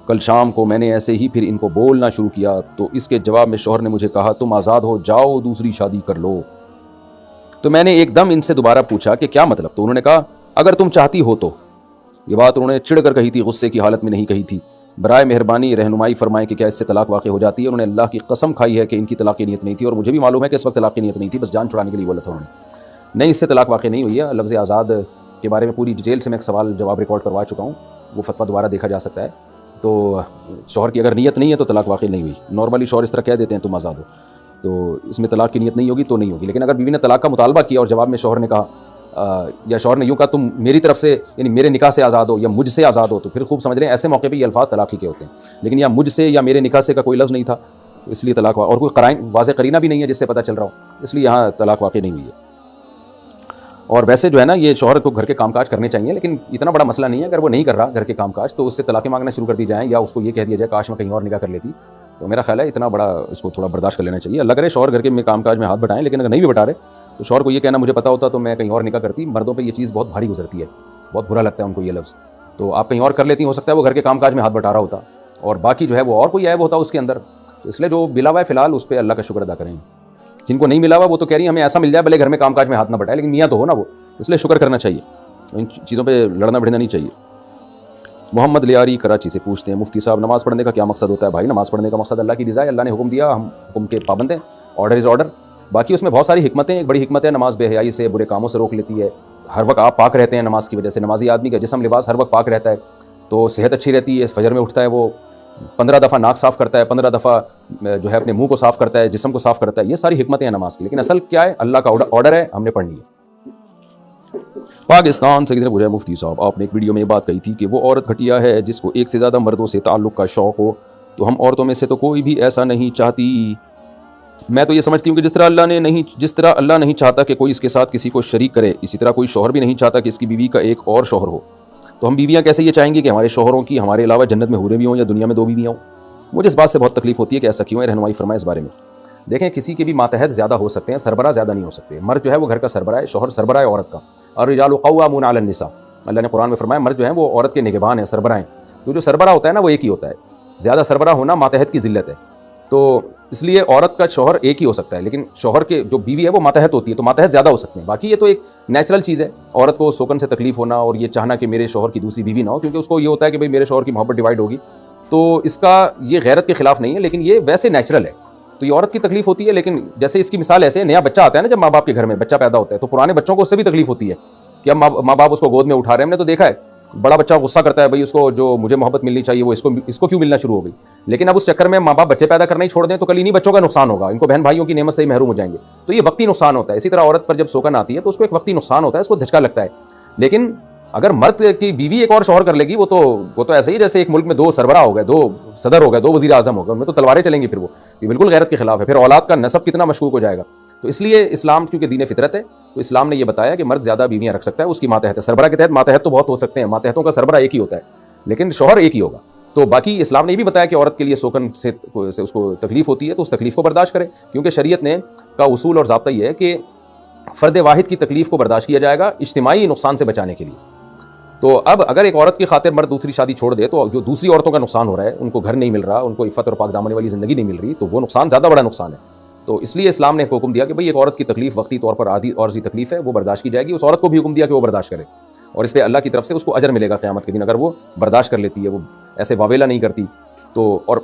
کل شام کو میں نے ایسے ہی پھر ان کو بولنا شروع کیا تو اس کے جواب میں شوہر نے مجھے کہا تم آزاد ہو، جاؤ دوسری شادی کر لو۔ تو میں نے ایک دم ان سے دوبارہ پوچھا کہ کیا مطلب، تو انہوں نے کہا اگر تم چاہتی ہو تو، یہ بات انہوں نے چڑ کر کہی تھی، غصے کی حالت میں نہیں کہی تھی، برائے مہربانی رہنمائی فرمائیں کہ کیا اس سے طلاق واقع ہو جاتی ہے؟ انہوں نے اللہ کی قسم کھائی ہے کہ ان کی طلاق کی نیت نہیں تھی، اور مجھے بھی معلوم ہے کہ اس وقت طلاق کی نیت نہیں تھی، بس جان چھڑانے کے لیے بولا تھا انہوں نے، نہیں اس سے طلاق واقع نہیں ہوئی ہے۔ لفظ آزاد کے بارے میں پوری ڈیٹیل سے میں ایک سوال جواب ریکارڈ کروا چکا ہوں، وہ فتویٰ دوبارہ دیکھا جا سکتا ہے۔ تو شوہر کی اگر نیت نہیں ہے تو طلاق واقع نہیں ہوئی، نارملی شوہر اس طرح کہہ دیتے ہیں تم آزاد ہو، تو اس میں طلاق کی نیت نہیں ہوگی تو نہیں ہوگی، لیکن اگر بیوی نے طلاق کا مطالبہ کیا اور جواب میں شوہر نے کہا یا شوہر نے یوں کہا تم میری طرف سے یعنی میرے نکاح سے آزاد ہو یا مجھ سے آزاد ہو، تو پھر خوب سمجھ رہے ہیں ایسے موقع پہ یہ الفاظ طلاق ہی کے ہوتے ہیں، لیکن یا مجھ سے یا میرے نکاح سے کا کوئی لفظ نہیں تھا، اس لیے طلاق اور کوئی قرائن واضح قرینہ بھی نہیں ہے جس سے پتہ چل رہا ہو، اس لیے یہاں طلاق واقع نہیں ہوئی ہے۔ اور ویسے جو ہے نا یہ شوہر کو گھر کے کام کاج کرنے چاہیے، لیکن اتنا بڑا مسئلہ نہیں ہے، اگر وہ نہیں کر رہا گھر کے کام کاج تو اس سے طلاقیں مانگنا شروع کر دی جائیں یا اس کو یہ کہہ دیا جائے کاش میں کہیں اور نکاح کر لیتی، تو میرا خیال ہے اتنا بڑا اس کو تھوڑا برداشت کر لینا چاہیے۔ اللہ کرے شوہر گھر کے میں کام کاج میں ہاتھ بٹائیں، لیکن اگر نہیں بھی بٹا رہے تو شوہر کو یہ کہنا مجھے پتا ہوتا تو میں کہیں اور نکاح کرتی، مردوں پہ یہ چیز بہت بھاری گزرتی ہے، بہت برا لگتا ہے ان کو یہ لفظ، تو آپ کہیں اور کر لیتی، ہو سکتا ہے وہ گھر کے کام کاج میں ہاتھ بٹا رہا ہوتا اور باقی جو ہے وہ اور کوئی عیب ہوتا اس کے اندر، تو اس لیے جو ملا ہوا ہے فی الحال اس پہ اللہ کا شکر ادا کریں۔ جن کو نہیں ملا ہوا وہ تو کہہ رہی ہیں ہمیں ایسا مل جائے بھلے گھر میں کام کاج میں ہاتھ نہ بٹائے، لیکن میاں تو ہو نا وہ، اس لیے شکر کرنا چاہیے، ان چیزوں پہ لڑنا بھڑنا نہیں چاہیے۔ محمد لیاری کراچی سے پوچھتے ہیں مفتی صاحب نماز پڑھنے کا کیا مقصد ہوتا ہے؟ بھائی نماز پڑھنے کا مقصد اللہ کی رضا ہے، اللہ نے حکم دیا، ہم حکم کے پابند ہیں، آرڈر از آرڈر، باقی اس میں بہت ساری حکمتیں، ایک بڑی حکمت ہے نماز بے حیائی سے برے کاموں سے روک لیتی ہے، ہر وقت آپ پاک رہتے ہیں نماز کی وجہ سے، نمازی آدمی کا جسم لباس ہر وقت پاک رہتا ہے تو صحت اچھی رہتی ہے، فجر میں اٹھتا ہے وہ 15 دفعہ ناک صاف کرتا ہے، 15 دفعہ جو ہے اپنے منہ کو صاف کرتا ہے، جسم کو صاف کرتا ہے، یہ ساری حکمتیں ہیں نماز کی، لیکن اصل کیا ہے؟ اللہ کا آرڈر ہے، ہم نے پڑھنی ہے۔ پاکستان سے کدھر پوچھا مفتی صاحب آپ نے ایک ویڈیو میں یہ بات کہی تھی کہ وہ عورت گھٹیا ہے جس کو ایک سے زیادہ مردوں سے تعلق کا شوق ہو، تو ہم عورتوں میں سے تو کوئی بھی ایسا نہیں چاہتی، میں تو یہ سمجھتی ہوں کہ جس طرح اللہ نہیں چاہتا کہ کوئی اس کے ساتھ کسی کو شریک کرے، اسی طرح کوئی شوہر بھی نہیں چاہتا کہ اس کی بیوی کا ایک اور شوہر ہو، تو ہم بیویاں کیسے یہ چاہیں گی کہ ہمارے شوہروں کی ہمارے علاوہ جنت میں حوریں بھی ہوں یا دنیا میں 2 بیویاں ہوں؟ مجھے اس بات سے بہت تکلیف ہوتی ہے کہ ایسا کیوں ہے، رہنمائی فرمائیں اس بارے میں۔ دیکھیں کسی کے بھی ماتحت زیادہ ہو سکتے ہیں، سربراہ زیادہ نہیں ہو سکتے، مرد جو ہے وہ گھر کا سربراہ ہے، شوہر سربراہ ہے عورت کا، الرجال قوامون علی النساء، اللہ نے قرآن میں فرمایا مرد جو ہیں وہ عورت کے نگہبان ہیں، سربراہ ہیں، تو جو سربراہ ہوتا ہے نا وہ ایک ہی ہوتا ہے، زیادہ سربراہ ہونا ماتحت کی ذلت ہے، تو اس لیے عورت کا شوہر ایک ہی ہو سکتا ہے، لیکن شوہر کے جو بیوی ہے وہ ماتحت ہوتی ہے، تو ماتحت زیادہ ہو سکتے ہیں، باقی یہ تو ایک نیچرل چیز ہے، عورت کو سوکن سے تکلیف ہونا اور یہ چاہنا کہ میرے شوہر کی دوسری بیوی نہ ہو، کیونکہ اس کو یہ ہوتا ہے کہ بھئی میرے شوہر کی محبت ڈیوائیڈ ہوگی، تو اس کا یہ غیرت کے خلاف نہیں ہے، لیکن یہ ویسے نیچرل ہے، تو یہ عورت کی تکلیف ہوتی ہے، لیکن جیسے اس کی مثال ایسے نیا بچہ آتا ہے نا جب ماں باپ کے گھر میں بچہ پیدا ہوتا ہے، تو پرانے بچوں کو اس سے بھی تکلیف ہوتی ہے کہ اب ماں باپ اس کو گود میں اٹھا رہے ہیں، ہم نے تو دیکھا ہے بڑا بچہ غصہ کرتا ہے بھائی اس کو جو مجھے محبت ملنی چاہیے وہ اس کو کیوں ملنا شروع ہو گئی، لیکن اب اس چکر میں ماں باپ بچے پیدا کرنا ہی چھوڑ دیں تو کل انہیں بچوں کا نقصان ہوگا، ان کو بہن بھائیوں کی نعمت سے ہی محروم ہو جائیں گے، تو یہ وقتی نقصان ہوتا ہے۔ اسی طرح عورت پر جب سوکن آتی ہے تو اس کو ایک وقتی نقصان ہوتا ہے، اس کو دھچکا لگتا ہے، لیکن اگر مرد کی بیوی ایک اور شوہر کر لے گی وہ تو ایسے ہی جیسے ایک ملک میں 2 سربراہ ہو گئے، 2 صدر ہو گئے، 2 وزیر اعظم ہو گئے، ان میں تو تلواریں چلیں گی، پھر وہ یہ بالکل غیرت کے خلاف ہے، پھر اولاد کا نسب کتنا مشکوک ہو جائے گا، تو اس لیے اسلام کیونکہ دین فطرت ہے تو اسلام نے یہ بتایا کہ مرد زیادہ بیویاں رکھ سکتا ہے، اس کی ماتحت ہے، سربراہ کے تحت ماتحت تو بہت ہو سکتے ہیں، ماتحتوں کا سربراہ ایک ہی ہوتا ہے لیکن شوہر ایک ہی ہوگا، تو باقی اسلام نے یہ بھی بتایا کہ عورت کے لیے سوکن سے اس کو تکلیف ہوتی ہے تو اس تکلیف کو برداشت کرے، کیونکہ شریعت نے کا اصول اور ضابطہ یہ ہے کہ فرد واحد کی تکلیف کو برداشت کیا جائے گا اجتماعی نقصان سے بچانے کے لیے، تو اب اگر ایک عورت کی خاطر مرد دوسری شادی چھوڑ دے تو جو دوسری عورتوں کا نقصان ہو رہا ہے، ان کو گھر نہیں مل رہا، ان کو عفت اور پاک دامنی والی زندگی نہیں مل رہی، تو وہ نقصان زیادہ بڑا نقصان ہے، تو اس لیے اسلام نے حکم دیا کہ بھئی ایک عورت کی تکلیف وقتی طور پر عارضی تکلیف ہے وہ برداشت کی جائے گی، اس عورت کو بھی حکم دیا کہ وہ برداشت کرے، اور اس پہ اللہ کی طرف سے اس کو اجر ملے گا قیامت کے دن اگر وہ برداشت کر لیتی ہے، وہ ایسے واویلا نہیں کرتی، تو اور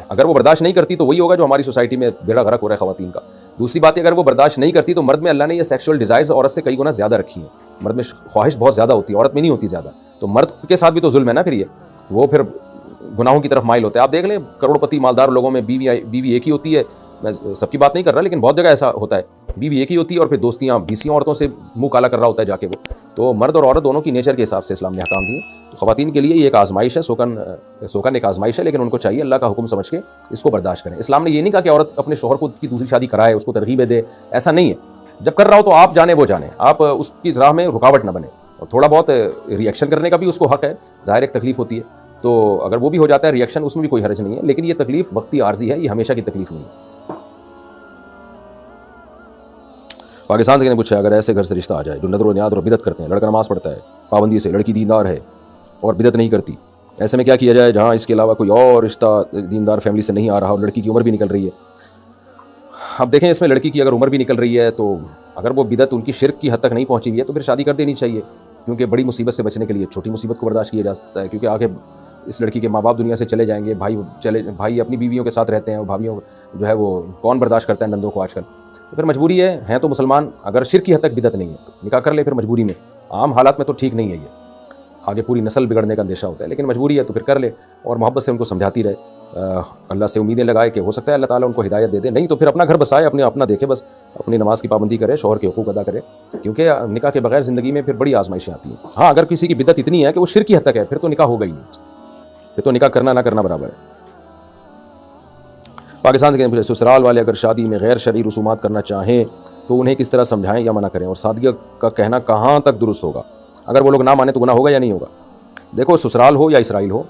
اگر وہ برداشت نہیں کرتی تو وہی ہوگا جو ہماری سوسائٹی میں بیڑا غرق ہو رہا ہے خواتین کا۔ دوسری بات ہے اگر وہ برداشت نہیں کرتی تو مرد میں اللہ نے یہ سیکشول ڈیزائرز عورت سے کئی گنا زیادہ رکھی ہیں، مرد میں خواہش بہت زیادہ ہوتی ہے، عورت میں نہیں ہوتی زیادہ، تو مرد کے ساتھ بھی تو ظلم ہے نا، پھر یہ وہ پھر گناہوں کی طرف مائل ہوتے ہیں۔ آپ دیکھ لیں کروڑ پتی مالدار لوگوں میں بیوی ایک ہی ہوتی ہے، میں سب کی بات نہیں کر رہا، لیکن بہت جگہ ایسا ہوتا ہے، بیوی ایک ہی ہوتی ہے اور پھر دوستیاں 20 عورتوں سے منہ کالا کر رہا ہوتا ہے جا کے وہ. تو مرد اور عورت دونوں کی نیچر کے حساب سے اسلام نے احکام دیے. تو خواتین کے لیے یہ ایک آزمائش ہے، سوکن ایک آزمائش ہے، لیکن ان کو چاہیے اللہ کا حکم سمجھ کے اس کو برداشت کریں. اسلام نے یہ نہیں کہا کہ عورت اپنے شوہر کو کی دوسری شادی کرائے، اس کو ترغیبیں دے، ایسا نہیں ہے. جب کر رہا ہو تو آپ جانے وہ جانے، آپ اس کی راہ میں رکاوٹ نہ بنے. اور تھوڑا بہت ری ایکشن کرنے کا بھی اس کو حق ہے، ظاہر ایک تکلیف ہوتی ہے، تو اگر وہ بھی ہو جاتا ہے ری ایکشن، اس میں بھی کوئی حرج نہیں ہے، لیکن یہ تکلیف وقتی عارضی ہے، یہ ہمیشہ کی تکلیف نہیں ہے. پاکستان سے پوچھا اگر ایسے گھر سے رشتہ آ جائے جو نظر و نیاز اور بدعت کرتے ہیں، لڑکا نماز پڑھتا ہے پابندی سے، لڑکی دیندار ہے اور بدعت نہیں کرتی، ایسے میں کیا کیا جائے جہاں اس کے علاوہ کوئی اور رشتہ دیندار فیملی سے نہیں آ رہا اور لڑکی کی عمر بھی نکل رہی ہے؟ اب دیکھیں اس میں لڑکی کی اگر عمر بھی نکل رہی ہے تو اگر وہ بدعت ان کی شرک کی حد تک نہیں پہنچی ہوئی ہے تو پھر شادی کر دینی چاہیے، کیونکہ بڑی مصیبت سے بچنے کے لیے چھوٹی مصیبت کو برداشت کیا جا سکتا ہے. کیونکہ آگے اس لڑکی کے ماں باپ دنیا سے چلے جائیں گے، بھائی اپنی بیویوں کے ساتھ رہتے ہیں اور بھابھیوں جو ہے وہ کون برداشت کرتا ہے نندوں کو آج کل. تو پھر مجبوری ہے تو مسلمان، اگر شرک کی حد تک بدعت نہیں ہے تو نکاح کر لے پھر مجبوری میں. عام حالات میں تو ٹھیک نہیں ہے، یہ آگے پوری نسل بگڑنے کا اندیشہ ہوتا ہے، لیکن مجبوری ہے تو پھر کر لے اور محبت سے ان کو سمجھاتی رہے، اللہ سے امیدیں لگائے کہ ہو سکتا ہے اللہ تعالیٰ ان کو ہدایت دے دے. نہیں تو پھر اپنا گھر بسائے، اپنا دیکھے، بس اپنی نماز کی پابندی کرے، شوہر کے حقوق ادا کرے، کیونکہ نکاح کے بغیر زندگی میں پھر بڑی آزمائشیں آتی ہیں. ہاں اگر کسی کی بدعت اتنی ہے کہ وہ شرک کی حد تک ہے پھر تو نکاح ہوگا ہی نہیں، پھر تو نکاح کرنا نہ کرنا برابر ہے. پاکستان سے کہیں سسرال والے اگر شادی میں غیر شرعی رسومات کرنا چاہیں تو انہیں کس طرح سمجھائیں یا منع کریں، اور سادگی کا کہنا کہاں تک درست ہوگا؟ اگر وہ لوگ نہ مانیں تو گناہ ہوگا یا نہیں ہوگا؟ دیکھو سسرال ہو یا اسرائیل ہو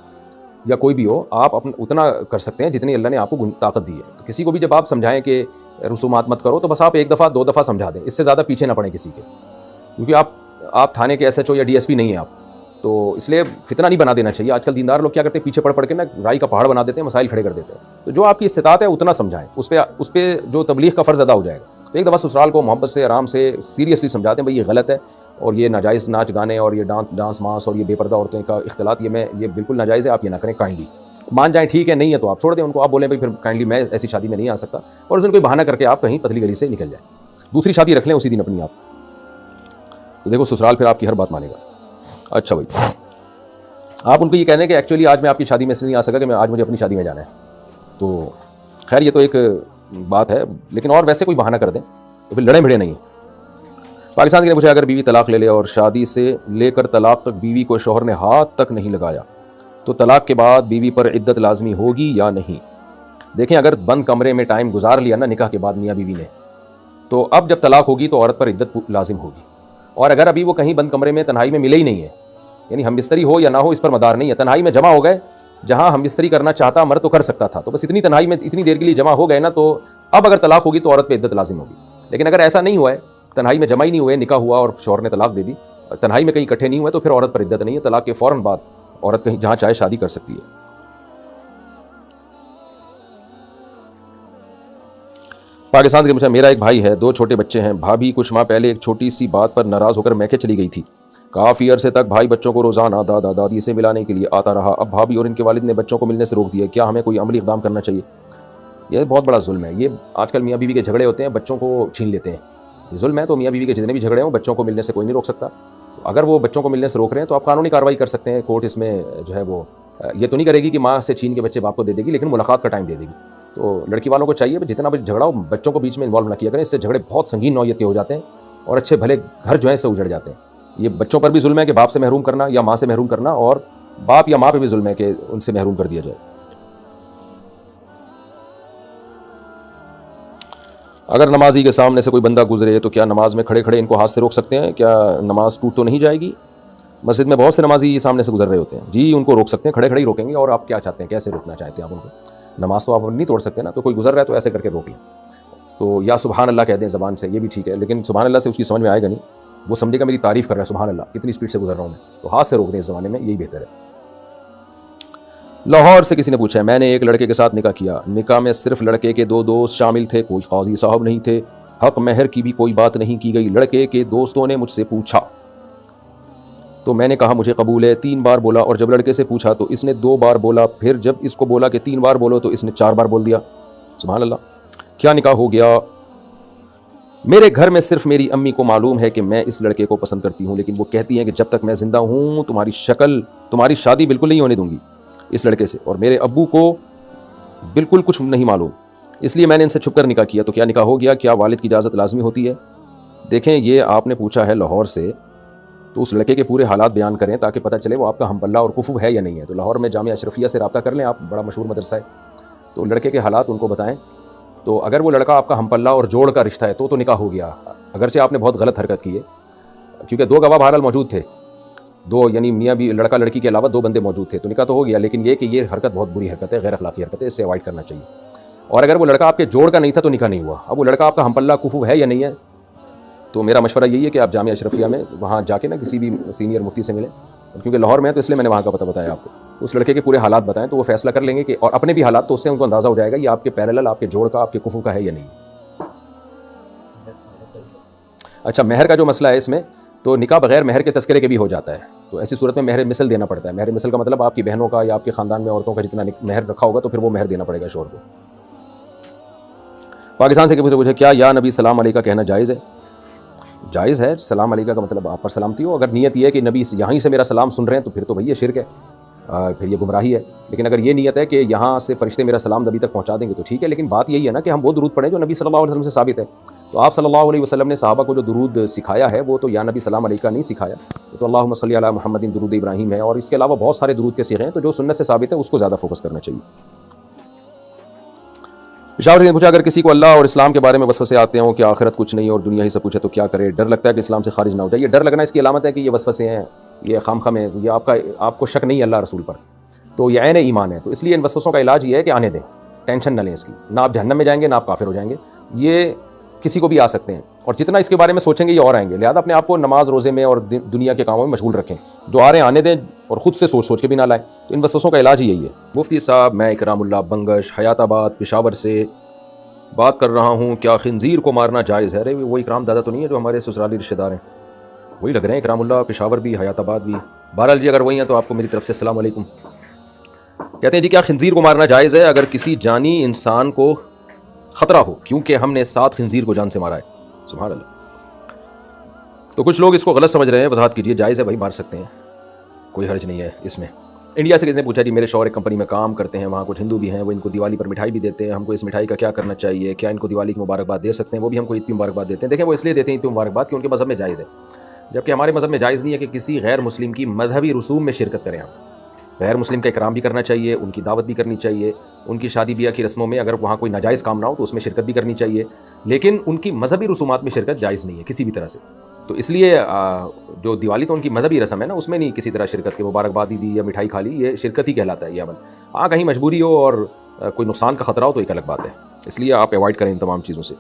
یا کوئی بھی ہو، آپ اتنا کر سکتے ہیں جتنی اللہ نے آپ کو طاقت دی ہے. تو کسی کو بھی جب آپ سمجھائیں کہ رسومات مت کرو تو بس آپ 1 دفعہ 2 دفعہ سمجھا دیں، اس سے زیادہ پیچھے نہ پڑیں کسی کے، کیونکہ آپ تھانے کے SHO یا DSP نہیں ہیں آپ، تو اس لیے فتنہ نہیں بنا دینا چاہیے. آج کل دیندار لوگ کیا کرتے ہیں، پیچھے پڑ کے نا رائی کا پہاڑ بنا دیتے ہیں، مسائل کھڑے کر دیتے ہیں. تو جو آپ کی استطاعت ہے اتنا سمجھائیں، اس پہ جو تبلیغ کا فرض ادا ہو جائے گا. تو ایک دفعہ سسرال کو محبت سے آرام سے سیریسلی سمجھاتے ہیں بھائی یہ غلط ہے، اور یہ ناجائز ناچ گانے اور یہ ڈانس مانس اور یہ بے پردہ عورتوں کا اختلاط یہ بالکل ناجائز ہے، آپ یہ نہ کریں. کائنڈلی مان جائیں ٹھیک ہے، نہیں ہے تو آپ چھوڑ دیں ان کو، آپ بولیں بھائی پھر کائنڈلی میں ایسی شادی میں نہیں آ سکتا، اور اس دن کوئی بہانہ کر کے آپ کہیں پتلی گلی سے نکل جائیں، دوسری شادی رکھ لیں اسی دن اپنی آپ. تو دیکھو سسرال پھر آپ کی ہر بات مانے گا. اچھا بھائی آپ ان کو یہ کہہ دیں کہ ایکچولی آج میں آپ کی شادی میں اس لیے نہیں آ سکا کہ آج مجھے اپنی شادی میں جانا ہے. تو خیر یہ تو ایک بات ہے، لیکن اور ویسے کوئی بہانہ کر دیں تو پھر لڑیں بھڑے نہیں. پاکستان کے نے پوچھا اگر بیوی طلاق لے لے اور شادی سے لے کر طلاق تک بیوی کو شوہر نے ہاتھ تک نہیں لگایا تو طلاق کے بعد بیوی پر عدت لازمی ہوگی یا نہیں؟ دیکھیں اگر بند کمرے میں ٹائم گزار لیا نا نکاح کے بعد میاں بیوی نے، تو اب جب طلاق ہوگی تو عورت پر عدت لازم ہوگی. اور اگر ابھی وہ کہیں بند کمرے میں تنہائی میں ملے ہی نہیں ہے، یعنی ہم بستری ہو یا نہ ہو اس پر مدار نہیں ہے، تنہائی میں جمع ہو گئے، جہاں ہم بستری کرنا چاہتا مرد تو کر سکتا تھا، تو بس اتنی تنہائی میں اتنی دیر کے لیے جمع ہو گئے نا، تو اب اگر طلاق ہوگی تو عورت پہ عدت لازم ہوگی. لیکن اگر ایسا نہیں ہوا ہے، تنہائی میں جمع ہی نہیں ہوئے، نکاح ہوا اور شوہر نے طلاق دے دی، تنہائی میں کہیں اکٹھے نہیں ہوئے، تو پھر عورت پر عدت نہیں ہے. طلاق کے فوراً بعد عورت کہیں جہاں چاہے شادی کر سکتی ہے. پاکستان کے مجھے میرا ایک بھائی ہے، 2 چھوٹے بچے ہیں. بھابھی کچھ ماہ پہلے ایک چھوٹی سی بات پر ناراض ہو کر میکے چلی گئی تھی. کافی عرصے تک بھائی بچوں کو روزانہ دادا دادی سے ملانے کے لیے آتا رہا. اب بھابھی اور ان کے والد نے بچوں کو ملنے سے روک دیا. کیا ہمیں کوئی عملی اقدام کرنا چاہیے؟ یہ بہت بڑا ظلم ہے. یہ آج کل میاں بیوی کے جھگڑے ہوتے ہیں، بچوں کو چھین لیتے ہیں، یہ ظلم ہے. تو میاں بیوی کے جتنے بھی جھگڑے ہوں بچوں کو ملنے سے کوئی نہیں روک سکتا. تو اگر وہ بچوں کو ملنے سے روک رہے ہیں تو آپ قانونی کارروائی کر سکتے ہیں. کورٹ اس میں جو ہے وہ یہ تو نہیں کرے گی کہ ماں سے چھین کے بچے باپ کو دے دے گی، لیکن ملاقات کا ٹائم دے دے گی. تو لڑکی والوں کو چاہیے جتنا بھی جھگڑا ہو بچوں کو بیچ میں انوالو نہ کیا کریں. اس سے جھگڑے بہت سنگین نوعیت کے ہو جاتے ہیں اور اچھے بھلے گھر جو ہے سے اجڑ جاتے ہیں. یہ بچوں پر بھی ظلم ہے کہ باپ سے محروم کرنا یا ماں سے محروم کرنا، اور باپ یا ماں پہ بھی ظلم ہے کہ ان سے محروم کر دیا جائے. اگر نمازی کے سامنے سے کوئی بندہ گزرے تو کیا نماز میں کھڑے کھڑے ان کو ہاتھ سے روک سکتے ہیں؟ کیا نماز ٹوٹ تو نہیں جائے گی؟ مسجد میں بہت سے نمازی سامنے سے گزر رہے ہوتے ہیں، جی ان کو روک سکتے ہیں، کھڑے کھڑے ہی روکیں گے. اور آپ کیا چاہتے ہیں، کیسے روکنا چاہتے ہیں آپ ان کو؟ نماز تو آپ نہیں توڑ سکتے نا. تو کوئی گزر رہا ہے تو ایسے کر کے روک لیں. تو یا سبحان اللہ کہہ دیں زبان سے، یہ بھی ٹھیک ہے، لیکن سبحان اللہ سے اس کی سمجھ میں آئے گا نہیں. وہ سمجھے گا میری تعریف کر رہا ہے، سبحان اللہ کتنی اسپیڈ سے گزر رہا ہوں میں. تو ہاتھ سے روک دیں اس زمانے میں، یہی بہتر ہے. لاہور سے کسی نے پوچھا ہے میں نے ایک لڑکے کے ساتھ نکاح کیا. نکاح میں صرف لڑکے کے 2 دوست شامل تھے، کوئی قاضی صاحب نہیں تھے. حق مہر کی بھی کوئی بات نہیں کی گئی. لڑکے کے دوستوں نے مجھ سے پوچھا تو میں نے کہا مجھے قبول ہے. 3 بار بولا، اور جب لڑکے سے پوچھا تو اس نے 2 بار بولا. پھر جب اس کو بولا کہ 3 بار بولو تو اس نے 4 بار بول دیا. سبحان اللہ، کیا نکاح ہو گیا؟ میرے گھر میں صرف میری امی کو معلوم ہے کہ میں اس لڑکے کو پسند کرتی ہوں، لیکن وہ کہتی ہیں کہ جب تک میں زندہ ہوں تمہاری شادی بالکل نہیں ہونے دوں گی اس لڑکے سے. اور میرے ابو کو بالکل کچھ نہیں معلوم. اس لیے میں نے ان سے چھپ کر نکاح کیا۔ تو کیا نکاح ہو گیا؟ کیا والد کی اجازت لازمی ہوتی ہے؟ دیکھیں، یہ آپ نے پوچھا ہے لاہور سے، تو اس لڑکے کے پورے حالات بیان کریں تاکہ پتہ چلے وہ آپ کا ہم پلہ اور کفو ہے یا نہیں ہے۔ تو لاہور میں جامعہ اشرفیہ سے رابطہ کر لیں آپ، بڑا مشہور مدرسہ ہے، تو لڑکے کے حالات ان کو بتائیں۔ تو اگر وہ لڑکا آپ کا ہم پلہ اور جوڑ کا رشتہ ہے تو نکاح ہو گیا، اگرچہ آپ نے بہت غلط حرکت کی ہے، کیونکہ 2 گواہ بہرحال موجود تھے، 2 یعنی میاں بھی لڑکا لڑکی کے علاوہ 2 بندے موجود تھے، تو نکاح تو ہو گیا، لیکن یہ کہ یہ حرکت بہت بری حرکت ہے، غیر اخلاقی حرکت ہے، اس سے اوائڈ کرنا چاہیے۔ اور اگر وہ لڑکا آپ کے جوڑ کا نہیں تھا تو نکاح نہیں ہوا۔ اب وہ لڑکا آپ کا ہم پلہ کفو ہے یا نہیں ہے، تو میرا مشورہ یہی ہے کہ آپ جامعہ اشرفیہ میں وہاں جا کے نا کسی بھی سینئر مفتی سے ملیں، کیونکہ لاہور میں ہے تو اس لیے میں نے وہاں کا پتہ بتایا آپ کو۔ اس لڑکے کے پورے حالات بتائیں تو وہ فیصلہ کر لیں گے کہ، اور اپنے بھی حالات، تو اس سے ان کو اندازہ ہو جائے گا یہ آپ کے پیرالل، آپ کے جوڑ کا، آپ کے کفو کا ہے یا نہیں۔ اچھا، مہر کا جو مسئلہ ہے اس میں، تو نکاح بغیر مہر کے تذکرے کے بھی ہو جاتا ہے، تو ایسی صورت میں مہر مثل دینا پڑتا ہے۔ مہر مثل کا مطلب آپ کی بہنوں کا یا آپ کے خاندان میں عورتوں کا جتنا مہر رکھا ہوگا تو پھر وہ مہر دینا پڑے گا شوہر کو۔ پاکستان سے پوچھے کیا یا نبی سلام علیکہ کہنا جائز ہے؟ جائز ہے، سلام علیکہ کا مطلب آپ پر سلامتی ہو۔ اگر نیت یہ ہے کہ نبی یہیں سے میرا سلام سن رہے ہیں تو پھر تو بھئی یہ شرک ہے، پھر یہ گمراہی ہے۔ لیکن اگر یہ نیت ہے کہ یہاں سے فرشتے میرا سلام نبی تک پہنچا دیں گے تو ٹھیک ہے، لیکن بات یہی ہے نا کہ ہم وہ درود پڑھیں جو نبی صلی اللہ علیہ وسلم سے ثابت ہے۔ تو آپ صلی اللہ علیہ وسلم نے صحابہ کو جو درود سکھایا ہے وہ تو یا نبی سلام علیکہ نہیں سکھایا، وہ تو اللہم صلی علی محمد درود ابراہیم ہے، اور اس کے علاوہ بہت سارے درود کے صیغے ہیں، تو جو سنت سے ثابت ہے اس کو زیادہ فوکس کرنا چاہیے۔ پشاور نے پوچھا اگر کسی کو اللہ اور اسلام کے بارے میں وسوسے آتے ہوں کہ آخرت کچھ نہیں اور دنیا ہی سب کچھ ہے تو کیا کرے؟ ڈر لگتا ہے کہ اسلام سے خارج نہ ہو جائے۔ یہ ڈر لگنا اس کی علامت ہے کہ یہ وسوسے ہیں، یہ خام ہے، یہ آپ کو شک نہیں ہے اللہ رسول پر، تو یہ عین ایمان ہے۔ تو اس لیے ان وسوسوں کا علاج یہ ہے کہ آنے دیں، ٹینشن نہ لیں اس کی، نہ آپ جہنم میں جائیں گے نہ آپ کافر ہو جائیں گے، یہ کسی کو بھی آ سکتے ہیں، اور جتنا اس کے بارے میں سوچیں گے یہ اور آئیں گے۔ لہٰذا اپنے آپ کو نماز روزے میں اور دنیا کے کاموں میں مشغول رکھیں، جو آ رہے ہیں آنے دیں اور خود سے سوچ کے بھی نہ لائیں۔ تو ان وسوسوں کا علاج ہی یہی ہے۔ مفتی صاحب، میں اکرام اللہ بنگش حیات آباد پشاور سے بات کر رہا ہوں، کیا خنزیر کو مارنا جائز ہے؟ ارے وہ اکرام دادا تو نہیں ہے جو ہمارے سسرالی رشتہ دار ہیں، وہی لگ رہے ہیں، اکرام اللہ پشاور بھی حیات آباد بھی۔ بہرحال جی اگر وہی ہیں تو آپ کو میری طرف سے السلام علیکم۔ کہتے ہیں جی کیا خنزیر کو مارنا جائز ہے اگر کسی جانی انسان کو خطرہ ہو، کیونکہ ہم نے 7 خنزیر کو جان سے مارا ہے؟ سبحان اللہ۔ تو کچھ لوگ اس کو غلط سمجھ رہے ہیں، وضاحت کیجیے۔ جائز ہے بھائی، مار سکتے ہیں، کوئی حرج نہیں ہے اس میں۔ انڈیا سے کسی نے پوچھا جی میرے شوہر ایک کمپنی میں کام کرتے ہیں، وہاں کچھ ہندو بھی ہیں، وہ ان کو دیوالی پر مٹھائی بھی دیتے ہیں، ہم کو اس مٹھائی کا کیا کرنا چاہیے؟ کیا ان کو دیوالی کی مبارکباد دے سکتے ہیں؟ وہ بھی ہم کو عید کی مبارکباد دیتے ہیں۔ دیکھیں وہ اس لیے دیتے ہیں عید کی مبارکباد کہ ان کے مذہب میں جائز ہے، جبکہ ہمارے مذہب میں جائز نہیں ہے کہ کسی غیر مسلم کی مذہبی رسوم میں شرکت کریں ہم۔ غیر مسلم کا اکرام بھی کرنا چاہیے، ان کی دعوت بھی کرنی چاہیے، ان کی شادی بیاہ کی رسموں میں اگر وہاں کوئی ناجائز کام نہ ہو تو اس میں شرکت بھی کرنی چاہیے، لیکن ان کی مذہبی رسومات میں شرکت جائز نہیں ہے کسی بھی طرح سے۔ تو اس لیے جو دیوالی تو ان کی مذہبی رسم ہے نا، اس میں نہیں کسی طرح شرکت کے مبارکبادی دی یا مٹھائی کھا لی، یہ شرکت ہی کہلاتا ہے یہ عمل۔ ہاں کہیں مجبوری ہو اور کوئی نقصان کا خطرہ ہو تو ایک الگ بات ہے، اس لیے آپ اوائڈ کریں ان تمام چیزوں سے۔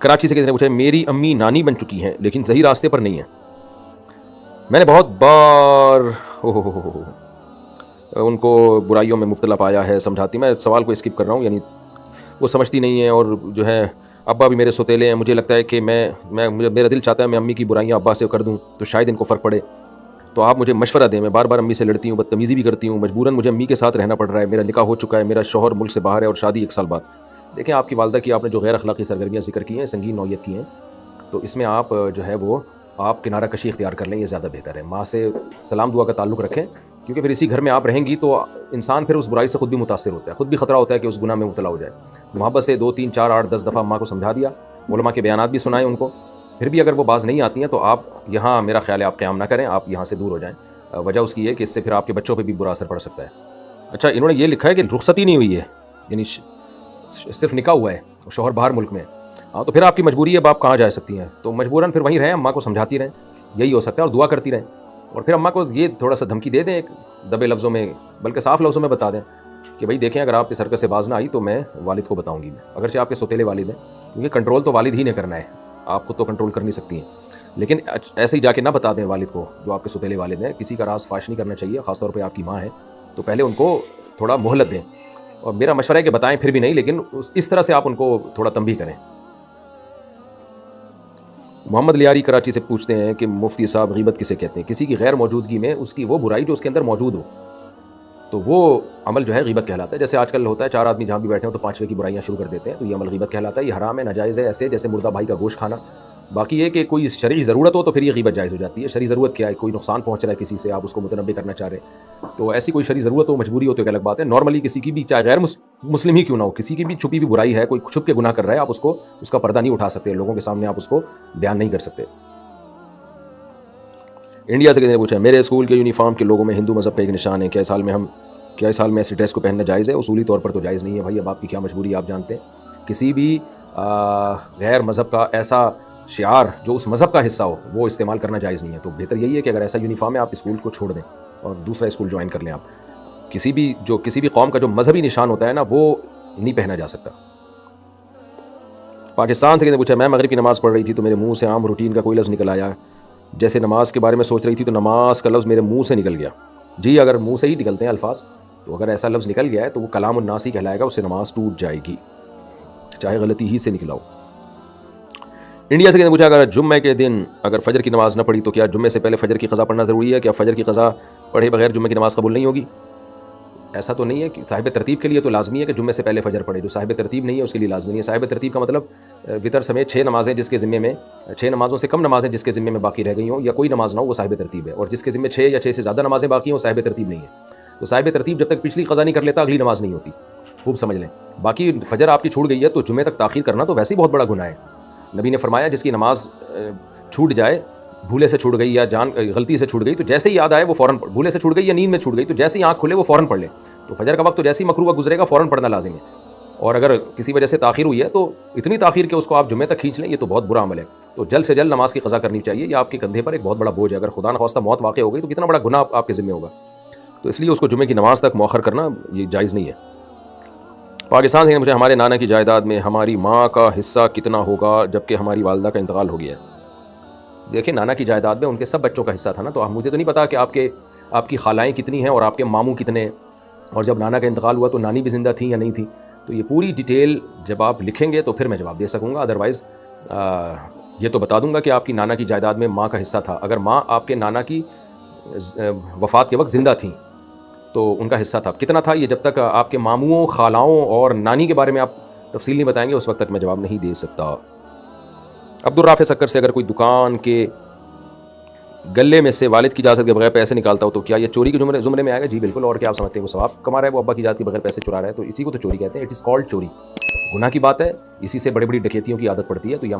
کراچی سے کسی نے پوچھا میری امی نانی بن چکی ہیں لیکن صحیح راستے پر نہیں ہیں، میں نے بہت بار ان کو برائیوں میں مبتلا پایا ہے، سمجھاتی، میں سوال کو اسکپ کر رہا ہوں، یعنی وہ سمجھتی نہیں ہیں، اور جو ہے ابا بھی میرے سوتیلے ہیں، مجھے لگتا ہے کہ میرا دل چاہتا ہے میں امی کی برائیاں ابا سے کر دوں تو شاید ان کو فرق پڑے، تو آپ مجھے مشورہ دیں۔ میں بار بار امی سے لڑتی ہوں، بدتمیزی بھی کرتی ہوں، مجبوراً مجھے امی کے ساتھ رہنا پڑ رہا ہے، میرا نکاح ہو چکا ہے، میرا شوہر ملک سے باہر ہے اور شادی 1 سال بعد۔ دیکھیں آپ کی والدہ کی آپ نے جو غیر اخلاقی سرگرمیاں ذکر کی ہیں، سنگین نوعیت کی ہیں، تو اس میں آپ جو ہے وہ آپ کنارہ کشی اختیار کر لیں، یہ زیادہ بہتر ہے۔ ماں سے سلام دعا کا تعلق رکھیں، کیونکہ پھر اسی گھر میں آپ رہیں گی تو انسان پھر اس برائی سے خود بھی متاثر ہوتا ہے، خود بھی خطرہ ہوتا ہے کہ اس گناہ میں مبتلا ہو جائے۔ محبت سے 2 3 4 8 10 دفعہ ماں کو سمجھا دیا، علماء کے بیانات بھی سنائیں ان کو، پھر بھی اگر وہ باز نہیں آتی ہیں تو آپ یہاں میرا خیال ہے آپ قیام نہ کریں، آپ یہاں سے دور ہو جائیں۔ وجہ اس کی ہے کہ اس سے پھر آپ کے بچوں پہ بھی برا اثر پڑ سکتا ہے۔ اچھا انہوں نے یہ لکھا ہے کہ رخصتی نہیں ہوئی ہے، یعنی صرف نکاح ہوا ہے، شوہر باہر ملک میں ہے، ہاں تو پھر آپ کی مجبوری ہے، اب آپ کہاں جا سکتی ہیں؟ تو مجبوراً پھر وہیں رہیں، اماں کو سمجھاتی رہیں، یہی ہو سکتا ہے، اور دعا کرتی رہیں، اور پھر اماں کو یہ تھوڑا سا دھمکی دے دیں، ایک دبے لفظوں میں بلکہ صاف لفظوں میں بتا دیں کہ بھائی دیکھیں اگر آپ اس حرکت سے باز نہ آئی تو میں والد کو بتاؤں گی، میں اگرچہ آپ کے سوتیلے والد ہیں، کیونکہ کنٹرول تو والد ہی نے کرنا ہے، آپ خود تو کنٹرول کر نہیں سکتی ہیں، لیکن ایسے ہی جا کے نہ بتا دیں والد کو جو آپ کے سوتیلے والد ہیں، کسی کا راز فاش نہیں کرنا چاہیے، خاص طور پہ آپ کی ماں ہے، تو پہلے ان کو تھوڑا مہلت دیں، اور میرا مشورہ ہے کہ بتائیں پھر بھی نہیں، لیکن اس طرح سے آپ ان کو تھوڑا تنبیہ کریں۔ محمد لیاری کراچی سے پوچھتے ہیں کہ مفتی صاحب غیبت کسے کہتے ہیں؟ کسی کی غیر موجودگی میں اس کی وہ برائی جو اس کے اندر موجود ہو، تو وہ عمل جو ہے غیبت کہلاتا ہے۔ جیسے آج کل ہوتا ہے 4 آدمی جہاں بھی بیٹھے ہوں تو 5ویں کی برائیاں شروع کر دیتے ہیں، تو یہ عمل غیبت کہلاتا ہے، یہ حرام ہے، ناجائز ہے، ایسے جیسے مردہ بھائی کا گوشت کھانا۔ باقی یہ کہ کوئی شرعی ضرورت ہو تو پھر یہ غیبت جائز ہو جاتی ہے۔ شرعی ضرورت کیا ہے؟ کوئی نقصان پہنچ رہا ہے کسی سے، آپ اس کو متنبع کرنا چاہ رہے ہیں، تو ایسی کوئی شرعی ضرورت ہو، مجبوری ہو تو ایک الگ بات ہے۔ نارملی کسی کی بھی چاہے غیر مسلم ہی کیوں نہ ہو, کسی کی بھی چھپی ہوئی برائی ہے, کوئی چھپ کے گناہ کر رہا ہے, آپ اس کا پردہ نہیں اٹھا سکتے, لوگوں کے سامنے آپ اس کو بیان نہیں کر سکتے. انڈیا سے کسی نے پوچھا میرے اسکول کے یونیفارم کے لوگوں میں ہندو مذہب کا ایک نشان ہے, کیا اس سال میں ایسی ڈریس کو پہننا جائز ہے؟ اصولی طور پر تو جائز نہیں ہے بھائی, اب آپ کی کیا مجبوری ہے, آپ جانتے ہیں. کسی بھی غیر مذہب کا ایسا شعار جو اس مذہب کا حصہ ہو وہ استعمال کرنا جائز نہیں ہے. تو بہتر یہی ہے کہ اگر ایسا یونیفارم ہے آپ اسکول کو چھوڑ دیں اور دوسرا اسکول جوائن کر لیں. آپ کسی بھی قوم کا جو مذہبی نشان ہوتا ہے نا وہ نہیں پہنا جا سکتا. پاکستان سے کسی نے پوچھا میں مغرب کی نماز پڑھ رہی تھی تو میرے منہ سے عام روٹین کا کوئی لفظ نکل آیا, جیسے نماز کے بارے میں سوچ رہی تھی تو نماز کا لفظ میرے منہ سے نکل گیا. جی اگر منہ سے ہی نکلتے ہیں الفاظ تو اگر ایسا لفظ نکل گیا ہے تو وہ کلام الناس ہی کہلائے گا, اس سے نماز ٹوٹ جائے گی چاہے غلطی ہی سے نکلا ہو. انڈیا سے کسی نے پوچھا اگر جمعے کے دن اگر فجر کی نماز نہ پڑھی تو کیا جمعے سے پہلے فجر کی قضا پڑھنا ضروری ہے؟ کیا فجر کی قضا پڑھے بغیر جمعے کی نماز قبول نہیں ہوگی؟ ایسا تو نہیں ہے کہ صاحب ترتیب کے لیے تو لازمی ہے کہ جمعے سے پہلے فجر پڑھے, جو صاحب ترتیب نہیں ہے اس کے لیے لازمی نہیں ہے. صاحب ترتیب کا مطلب وطر سمیت 6 نمازیں جس کے ذمے میں 6 نمازوں سے کم نمازیں جس کے ذمے میں باقی رہ گئی ہوں یا کوئی نماز نہ ہو وہ صاحب ترتیب ہے, اور جس کے ذمے 6 یا 6 سے زیادہ نمازیں باقی ہوں صاحب ترتیب نہیں ہے. تو صاحب ترتیب جب تک پچھلی قضا نہیں کر لیتا اگلی نماز نہیں ہوتی, خوب سمجھ لیں. باقی فجر آپ کی چھوٹ گئی ہے تو جمعے تک تاخیر کرنا تو ویسے ہی بہت بڑا گناہ ہے. نبی نے فرمایا جس کی نماز چھوٹ جائے, بھولے سے چھوٹ گئی یا غلطی سے چھوٹ گئی, تو جیسے ہی یاد آئے وہ فوراً بھولے سے چھوٹ گئی یا نیند میں چھوٹ گئی تو جیسے ہی آنکھ کھلے وہ فوراً پڑھ لے. تو فجر کا وقت تو جیسے ہی مکروہ گزرے گا فوراً پڑھنا لازم ہے. اور اگر کسی وجہ سے تاخیر ہوئی ہے تو اتنی تاخیر کہ اس کو آپ جمعے تک کھینچ لیں, یہ تو بہت برا عمل ہے. تو جلد سے جلد نماز کی قضا کرنی چاہیے, یہ آپ کے کندھے پر ایک بہت بڑا بوجھ ہے. اگر خدا نخواستہ موت واقع ہو گئی تو کتنا بڑا گناہ آپ کے ذمہ ہوگا, تو اس لیے اس کو جمعے کی نماز تک مؤخر کرنا یہ جائز نہیں ہے. پاکستان سے مجھے ہمارے نانا کی جائیداد میں ہماری ماں کا حصہ کتنا ہوگا جبکہ ہماری والدہ کا انتقال ہو گیا ہے؟ دیکھیں نانا کی جائیداد میں ان کے سب بچوں کا حصہ تھا نا, تو مجھے تو نہیں پتا کہ آپ کی خالائیں کتنی ہیں اور آپ کے ماموں کتنے ہیں, اور جب نانا کا انتقال ہوا تو نانی بھی زندہ تھیں یا نہیں تھیں. تو یہ پوری ڈیٹیل جب آپ لکھیں گے تو پھر میں جواب دے سکوں گا, ادروائز یہ تو بتا دوں گا کہ آپ کی نانا کی جائیداد میں ماں کا حصہ تھا. اگر ماں آپ کے نانا کی وفات کے وقت زندہ تھیں تو ان کا حصہ تھا. کتنا تھا یہ جب تک آپ کے ماموں, خالاؤں اور نانی کے بارے میں آپ تفصیل نہیں بتائیں گے اس وقت تک میں جواب نہیں دے سکتا. عبدالرافع سکر سے اگر کوئی دکان کے گلے میں سے والد کی اجازت کے بغیر پیسے نکالتا ہو تو کیا یہ چوری کے زمرے میں آئے گا؟ جی بالکل. اور کیا آپ سمجھتے ہیں وہ ثواب کما رہا ہے, وہ ابا کی اجازت کے بغیر پیسے چرا رہا ہے, تو اسی کو تو چوری کہتے ہیں. اٹ از کالڈ چوری. گناہ کی بات ہے, اسی سے بڑی بڑی ڈکیتیوں کی عادت پڑتی ہے. تو یہ